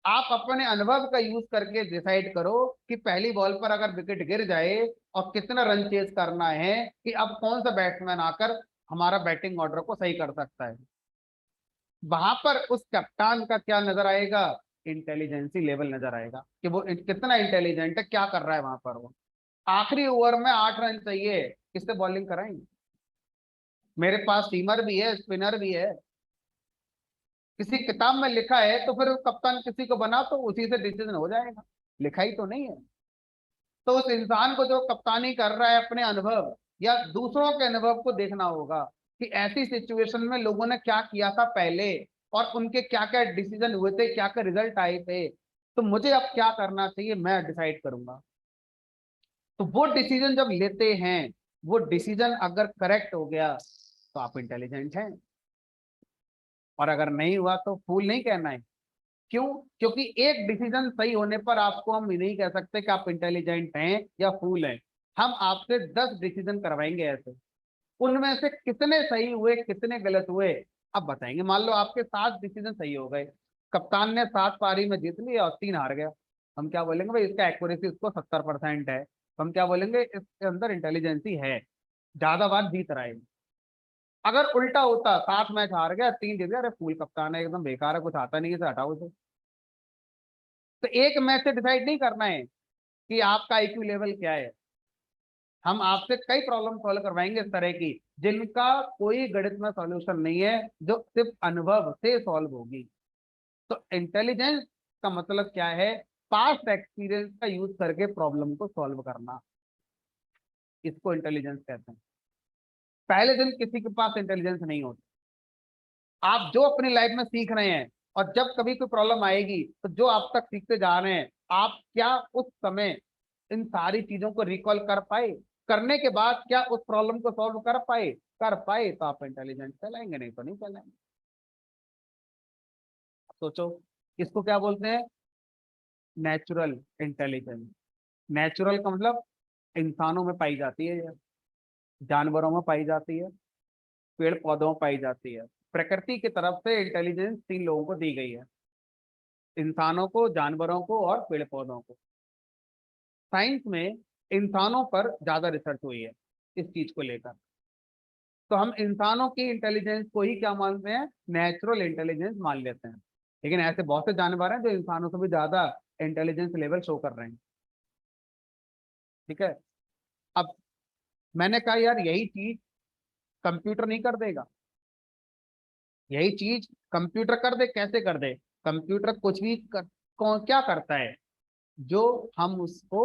आप अपने अनुभव का यूज करके डिसाइड करो कि पहली बॉल पर अगर विकेट गिर जाए और कितना रन चेज करना है, कि अब कौन सा बैट्समैन आकर हमारा बैटिंग ऑर्डर को सही कर सकता है। वहां पर उस कप्तान का क्या नजर आएगा, इंटेलिजेंसी लेवल नजर आएगा कि वो कितना इंटेलिजेंट है, क्या कर रहा है वहां पर वो। आखिरी ओवर में 8 रन चाहिए, किससे बॉलिंग कराएंगे, मेरे पास सीमर भी है, स्पिनर भी है, किसी किताब में लिखा है तो फिर कप्तान किसी को बना तो उसी से डिसीजन हो जाएगा, लिखाई तो नहीं है। तो उस इंसान को जो कप्तानी कर रहा है अपने अनुभव या दूसरों के अनुभव को देखना होगा कि ऐसी सिचुएशन में लोगों ने क्या किया था पहले और उनके क्या क्या डिसीजन हुए थे, क्या क्या रिजल्ट आए थे, तो मुझे अब क्या करना चाहिए मैं डिसाइड करूंगा। तो वो डिसीजन जब लेते हैं, वो डिसीजन अगर करेक्ट हो गया तो आप इंटेलिजेंट हैं, और अगर नहीं हुआ तो फूल नहीं कहना है। क्यों? क्योंकि एक डिसीजन सही होने पर आपको हम ये नहीं कह सकते कि आप इंटेलिजेंट हैं या फूल हैं। हम आपसे 10 डिसीजन करवाएंगे ऐसे, उनमें से कितने सही हुए कितने गलत हुए अब बताएंगे। मान लो आपके 7 डिसीजन सही हो गए, कप्तान ने 7 पारी में जीत लिया और 3 हार गया, हम क्या बोलेंगे भाई इसका एक्यूरेसी इसको 70% है, तो हम क्या बोलेंगे इसके अंदर इंटेलिजेंसी है, ज्यादा बार जीत रहा है। अगर उल्टा होता 7 मैच हार गया 3 जीत गया, अरे फूल कप्तान है एकदम बेकार है कुछ आता नहीं है, इसे हटाओ इसे। तो एक मैच से डिसाइड नहीं करना है कि आपका आईक्यू लेवल क्या है। हम आपसे कई प्रॉब्लम सॉल्व करवाएंगे इस तरह की जिनका कोई गणित में सॉल्यूशन नहीं है, जो सिर्फ अनुभव से सॉल्व होगी। तो इंटेलिजेंस का मतलब क्या है, पास्ट एक्सपीरियंस का यूज करके प्रॉब्लम को सॉल्व करना, इसको इंटेलिजेंस कहते हैं। पहले दिन किसी के पास इंटेलिजेंस नहीं होती। आप जो अपनी लाइफ में सीख रहे हैं और जब कभी कोई प्रॉब्लम आएगी तो जो आप तक सीखते जा रहे हैं, आप क्या उस समय इन सारी चीजों को रिकॉल कर पाए, करने के बाद क्या उस प्रॉब्लम को सॉल्व कर पाए तो आप इंटेलिजेंट कहलाएंगे, नहीं तो नहीं कहलाएंगे। सोचो, इसको क्या बोलते हैं, नेचुरल इंटेलिजेंस। नेचुरल का मतलब इंसानों में पाई जाती है ये, जानवरों में पाई जाती है, पेड़ पौधों में पाई जाती है। प्रकृति की तरफ से इंटेलिजेंस 3 लोगों को दी गई है, इंसानों को, जानवरों को और पेड़ पौधों को। साइंस में इंसानों पर ज्यादा रिसर्च हुई है इस चीज को लेकर, तो हम इंसानों की इंटेलिजेंस को ही क्या मानते हैं, नेचुरल इंटेलिजेंस मान लेते हैं। लेकिन ऐसे बहुत से जानवर हैं जो इंसानों से भी ज्यादा इंटेलिजेंस लेवल शो कर रहे हैं। ठीक है। अब मैंने कहा यार यही चीज कंप्यूटर नहीं कर देगा, यही चीज कंप्यूटर कर दे, कैसे कर दे, कंप्यूटर कुछ भी क्या करता है, जो हम उसको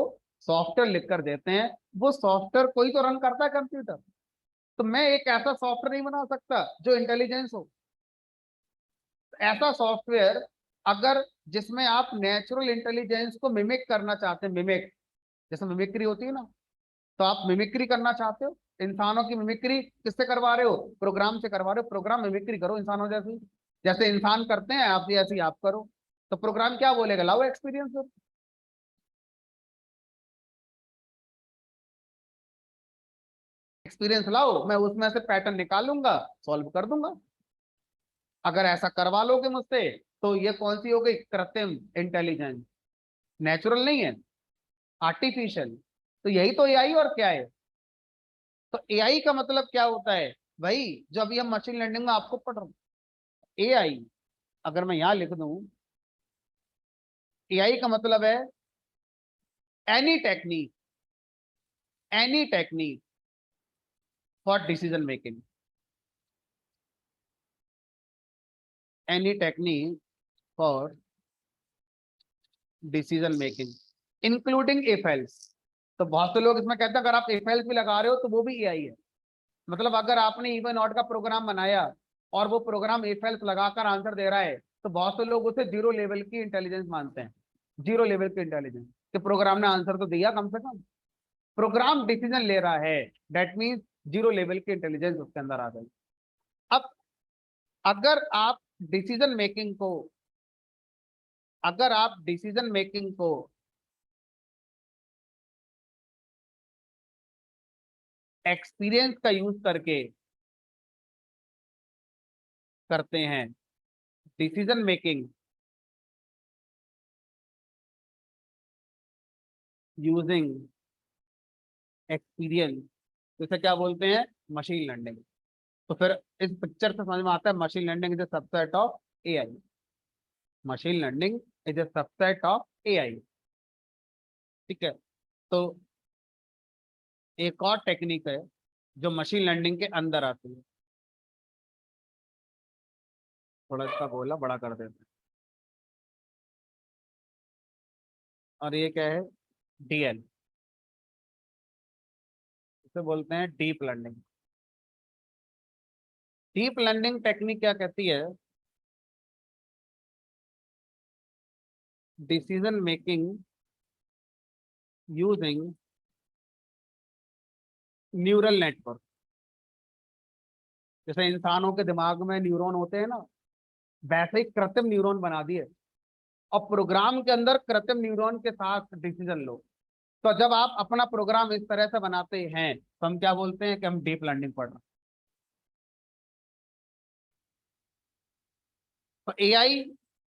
सॉफ्टवेयर लिख कर देते हैं, वो सॉफ्टवेयर कोई तो रन करता है कंप्यूटर। तो मैं एक ऐसा सॉफ्टवेयर नहीं बना सकता जो इंटेलिजेंस हो। ऐसा सॉफ्टवेयर अगर जिसमें आप नेचुरल इंटेलिजेंस को मिमिक करना चाहते हैं, मिमिक जैसे मिमिक्री होती है ना, तो आप मिमिक्री करना चाहते हो, इंसानों की मिमिक्री किससे करवा रहे हो, प्रोग्राम से करवा रहे हो, प्रोग्राम मिमिक्री करो इंसानों जैसी, जैसे इंसान करते हैं आप ऐसे ही आप करो। तो प्रोग्राम क्या बोलेगा, लाओ एक्सपीरियंस, एक्सपीरियंस लाओ, मैं उसमें से पैटर्न निकालूंगा, सॉल्व कर दूंगा। अगर ऐसा करवा लोगे मुझसे तो ये कौन सी हो गई, कृत्रिम इंटेलिजेंस, नेचुरल नहीं है, आर्टिफिशियल। तो यही तो एआई और क्या है। तो एआई का मतलब क्या होता है भाई, जो अभी हम मशीन लर्निंग में आपको पढ़ रहे हैं, एआई अगर मैं यहां लिख दूं, एआई का मतलब है any technique, any technique for decision making, any technique for decision making including if else. तो बहुत से लोग इसमें कहते हैं अगर आप इफ एल्स भी लगा रहे हो तो वो भी एआई है। मतलब अगर आपने इवन नॉट का प्रोग्राम बनाया और वो प्रोग्राम इफ एल्स लगाकर आंसर दे रहा है, तो बहुत से लोग उसे जीरो लेवल की इंटेलिजेंस मानते हैं, जीरो लेवल की इंटेलिजेंस, कि प्रोग्राम ने आंसर तो दिया कम से कम, प्रोग्राम डिसीजन ले रहा है, दैट मीन्स जीरो लेवल की इंटेलिजेंस उसके अंदर आ गई। अब अगर आप डिसीजन मेकिंग को, अगर आप डिसीजन मेकिंग को एक्सपीरियंस का यूज करके करते हैं, डिसीजन मेकिंग यूजिंग एक्सपीरियंस, तो इसे क्या बोलते हैं, मशीन लर्निंग। तो फिर इस पिक्चर से समझ में आता है machine learning is a subset of AI. Machine learning is a subset of AI. ठीक है। तो एक और टेक्निक है जो मशीन लर्निंग के अंदर आती है। थोड़ा इसका गोला बड़ा कर देते हैं। और ये क्या है? डीएल, इसे बोलते हैं deep learning. Deep learning technique क्या कहती है? Decision making using neural network. जैसे इंसानों के दिमाग में न्यूरॉन होते हैं ना, वैसे ही कृत्रिम न्यूरॉन बना दिए और प्रोग्राम के अंदर कृत्रिम न्यूरॉन के साथ डिसीजन लो। तो जब आप अपना प्रोग्राम इस तरह से बनाते हैं तो हम क्या बोलते हैं कि हम डीप लर्निंग पढ़ रहे हैं। तो एआई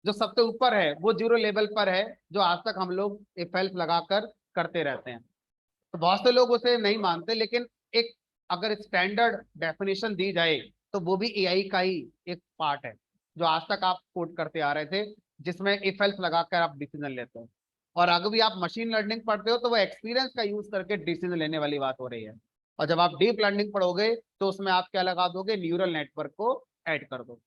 जो सबसे ऊपर है वो जीरो लेवल पर है, जो आज तक हम लोग इफ एल्स लगाकर करते रहते हैं। तो बहुत से लोग उसे नहीं मानते, लेकिन एक अगर स्टैंडर्ड डेफिनेशन दी जाए तो वो भी एआई का ही एक पार्ट है, जो आज तक आप कोड करते आ रहे थे, जिसमें इफ एल्स लगाकर आप डिसीजन लेते हो। और अगर भी आप मशीन लर्निंग पढ़ते हो तो वो एक्सपीरियंस का यूज करके डिसीजन लेने वाली बात हो रही है। और जब आप डीप लर्निंग पढ़ोगे तो उसमें आप क्या लगा दोगे? न्यूरल नेटवर्क को ऐड कर दोगे।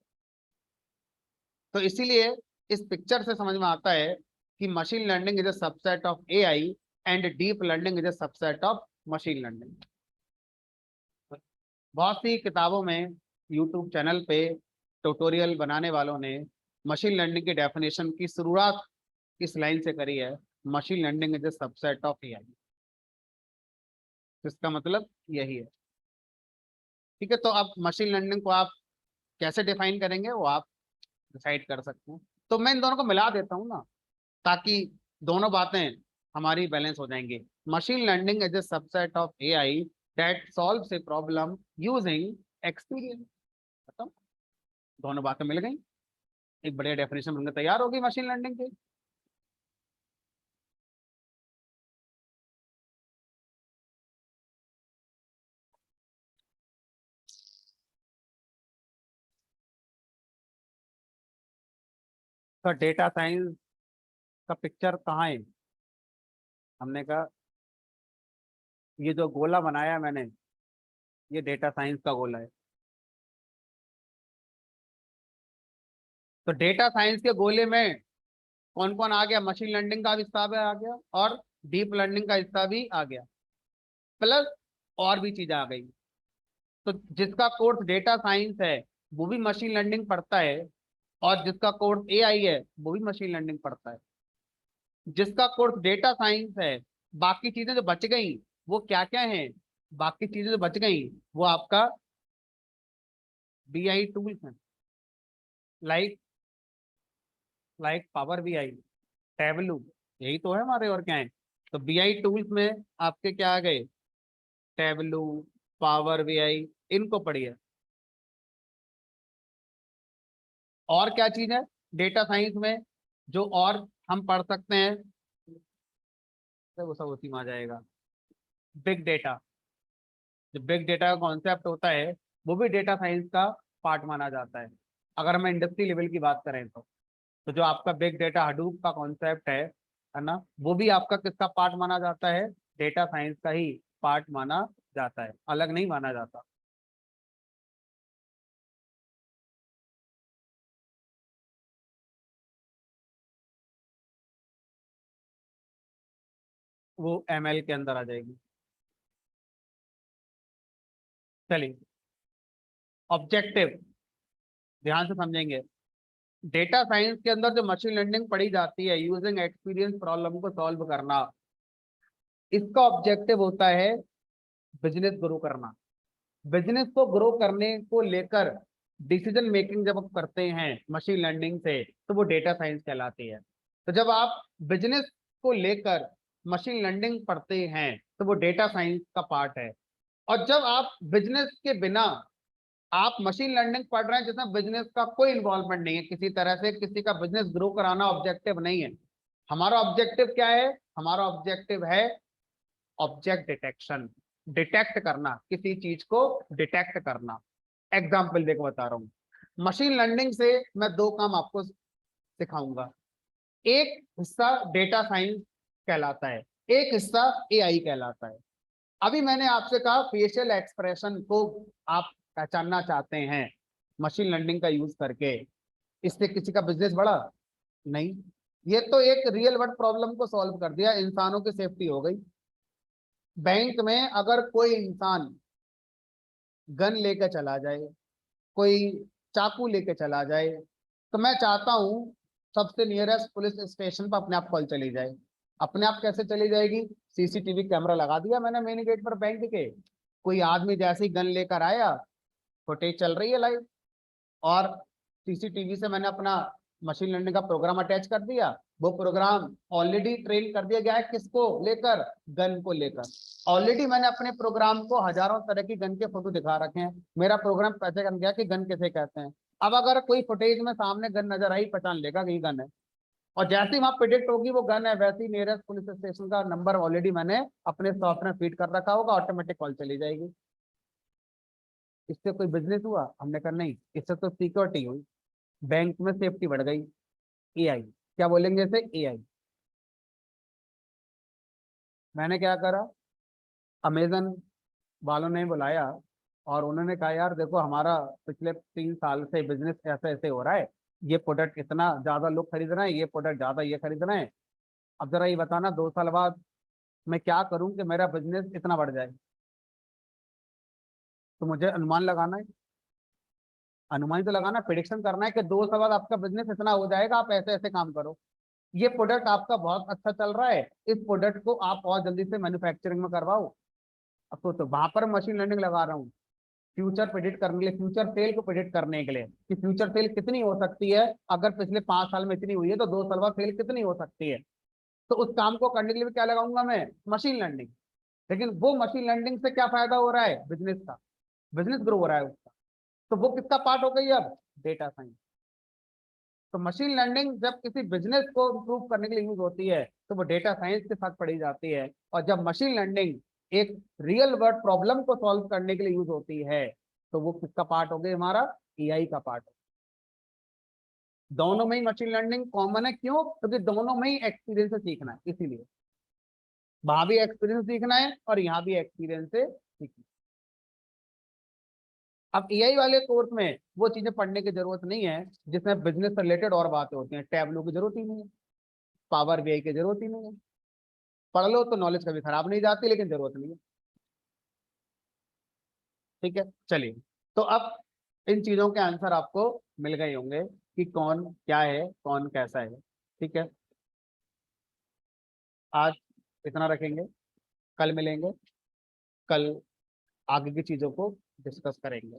तो इसीलिए इस पिक्चर से समझ में आता है कि machine learning is a subset of AI and deep learning is a subset of machine learning. बहुत सी किताबों में, यूट्यूब चैनल पे ट्यूटोरियल बनाने वालों ने मशीन लर्निंग की डेफिनेशन की शुरुआत इस लाइन से करी है, machine learning is a subset of AI. इसका मतलब यही है। ठीक है। तो अब मशीन लर्निंग को आप कैसे डिफाइन करेंगे वो आप डिसाइड कर सकते हैं। तो मैं इन दोनों को मिला देता हूँ ना, ताकि दोनों बातें हमारी बैलेंस हो जाएंगी। Machine learning is a subset of AI that solves a problem using experience. खत्म। दोनों बातें मिल गई, एक बढ़िया डेफिनेशन बनकर तैयार होगी मशीन लर्निंग की। तो डेटा साइंस का पिक्चर कहाँ है? हमने कहा ये जो गोला बनाया मैंने, ये डेटा साइंस का गोला है। तो डेटा साइंस के गोले में कौन कौन आ गया? मशीन लर्निंग का हिस्सा भी आ गया और डीप लर्निंग का हिस्सा भी आ गया, प्लस और भी चीजें आ गई। तो जिसका कोर्स डेटा साइंस है वो भी मशीन लर्निंग पढ़ता है, और जिसका कोर्स एआई है वो भी मशीन लर्निंग पढ़ता है। जिसका कोर्स डेटा साइंस है, बाकी चीजें जो बच गई वो क्या क्या हैं? बाकी चीजें जो बच गई वो आपका बीआई टूल्स हैं, like like power BI, tableau, यही तो है हमारे, और क्या है? तो बीआई टूल्स में आपके क्या आ गए? टैबलू, पावर बीआई, इनको पढ़िए। और क्या चीज है डेटा साइंस में जो और हम पढ़ सकते हैं? तो वो सब उसी में आ जाएगा। बिग डेटा, जो बिग डेटा का कॉन्सेप्ट होता है वो भी डेटा साइंस का पार्ट माना जाता है, अगर हम इंडस्ट्री लेवल की बात करें तो। तो जो आपका बिग डेटा हडूप का कॉन्सेप्ट है ना, वो भी आपका किसका पार्ट माना जाता है? डेटा साइंस का ही पार्ट माना जाता है, अलग नहीं माना जाता। वो एमएल के अंदर आ जाएगी। चलिए, ऑब्जेक्टिव ध्यान से समझेंगे। डेटा साइंस के अंदर जो मशीन लर्निंग पढ़ी जाती है, यूजिंग एक्सपीरियंस प्रॉब्लम को सॉल्व करना, इसका ऑब्जेक्टिव होता है बिजनेस ग्रो करना। बिजनेस को ग्रो करने को लेकर डिसीजन मेकिंग जब आप करते हैं मशीन लर्निंग से, तो वो डेटा साइंस कहलाती है। तो जब आप बिजनेस को लेकर मशीन लर्निंग पढ़ते हैं तो वो डेटा साइंस का पार्ट है। और जब आप बिजनेस के बिना आप मशीन लर्निंग पढ़ रहे हैं जिसमें बिजनेस का कोई इन्वॉल्वमेंट नहीं है, किसी तरह से किसी का बिजनेस ग्रो कराना ऑब्जेक्टिव नहीं है। हमारा ऑब्जेक्टिव क्या है? हमारा ऑब्जेक्टिव है ऑब्जेक्ट डिटेक्शन, डिटेक्ट करना, किसी चीज को डिटेक्ट करना। एग्जाम्पल देखो बता रहा हूँ। मशीन लर्निंग से मैं दो काम आपको सिखाऊंगा। एक हिस्सा डेटा साइंस कहलाता है, एक हिस्सा एआई कहलाता है। अभी मैंने आपसे कहा फेशियल एक्सप्रेशन को आप पहचानना चाहते हैं मशीन लर्निंग का यूज करके, इससे किसी का बिजनेस बढ़ा? नहीं। ये तो एक रियल वर्ल्ड प्रॉब्लम को सॉल्व कर दिया, इंसानों की सेफ्टी हो गई। बैंक में अगर कोई इंसान गन लेकर चला जाए, कोई चाकू लेके चला जाए, तो मैं चाहता हूं सबसे नियरेस्ट पुलिस स्टेशन पर अपने आप कॉल चली जाए। अपने आप कैसे चली जाएगी? सीसीटीवी कैमरा लगा दिया मैंने मेन गेट पर बैंक के, कोई आदमी जैसे ही गन लेकर आया, फुटेज चल रही है लाइव, और सीसीटीवी से मैंने अपना मशीन लर्निंग का प्रोग्राम अटैच कर दिया। वो प्रोग्राम ऑलरेडी ट्रेन कर दिया गया है, किसको लेकर? गन को लेकर। ऑलरेडी मैंने अपने प्रोग्राम को हजारों तरह की गन के फोटो दिखा रखे हैं, मेरा प्रोग्राम पैसे कर गया कि गन किसे कहते हैं। अब अगर कोई फुटेज में सामने गन नजर आई, पहचान लेगा कि गन है, और जैसे ही वहां प्रिडिक्ट होगी वो गन है, वैसे ही नियरेस्ट पुलिस स्टेशन का नंबर ऑलरेडी मैंने अपने सॉफ्टवेयर में फीड कर रखा होगा, ऑटोमेटिक कॉल चली जाएगी। इससे कोई बिजनेस हुआ? हमने कहा नहीं, इससे तो सिक्योरिटी हुई, बैंक में सेफ्टी बढ़ गई। एआई, क्या बोलेंगे इसे? एआई। मैंने क्या करा, अमेजन वालों ने बुलाया और उन्होंने कहा यार देखो हमारा पिछले 3 साल से बिजनेस ऐसे ऐसे हो रहा है, ये प्रोडक्ट इतना ज्यादा लोग खरीद रहे हैं, ये प्रोडक्ट ज्यादा ये खरीद रहे हैं, अब जरा ये बताना 2 साल बाद मैं क्या करूं कि मेरा बिजनेस इतना बढ़ जाए। तो मुझे अनुमान लगाना है, अनुमान तो लगाना, प्रिडिक्शन करना है कि 2 साल बाद आपका बिजनेस इतना हो जाएगा, आप ऐसे ऐसे काम करो। ये प्रोडक्ट आपका बहुत अच्छा चल रहा है, इस प्रोडक्ट को आप और जल्दी से मैन्युफैक्चरिंग में करवाओ। अब तो वहां पर मशीन लर्निंग लगा रहा हूँ, फ्यूचर प्रेडिक्ट करने के लिए, फ्यूचर सेल को प्रेडिक्ट करने के लिए कि फ्यूचर सेल कितनी हो सकती है, अगर पिछले 5 साल में इतनी हुई है तो 2 साल बाद सेल कितनी हो सकती है। तो उस काम को करने के लिए क्या लगाऊंगा मैं? Machine learning. लेकिन वो मशीन लर्निंग से क्या फायदा हो रहा है? बिजनेस का, बिजनेस ग्रो हो रहा है उसका। तो वो किसका पार्ट हो गई अब? Data science. तो मशीन लर्निंग जब किसी बिजनेस को इम्प्रूव करने के लिए यूज होती है तो वो डेटा साइंस के साथ पढ़ी जाती है, और जब मशीन लर्निंग एक रियल वर्ल्ड प्रॉब्लम को सॉल्व करने के लिए यूज होती है तो वो किसका पार्ट हो गई? हमारा एआई का पार्ट। दोनों में ही मशीन लर्निंग कॉमन है, क्यों? क्योंकि दोनों में ही एक्सपीरियंस से सीखना है, इसीलिए वहां भी एक्सपीरियंस सीखना है और यहाँ भी एक्सपीरियंस से सीखना है। अब एआई वाले कोर्स में वो चीजें पढ़ने की जरूरत नहीं है जिसमें बिजनेस से रिलेटेड और बातें होती हैं, टैबलू की जरूरत ही नहीं है, पावर बीआई की जरूरत ही नहीं है। पढ़ लो तो नॉलेज कभी खराब नहीं जाती, लेकिन जरूरत नहीं है। ठीक है, चलिए। तो अब इन चीजों के आंसर आपको मिल गए होंगे कि कौन क्या है, कौन कैसा है। ठीक है, आज इतना रखेंगे, कल मिलेंगे, कल आगे की चीजों को डिस्कस करेंगे।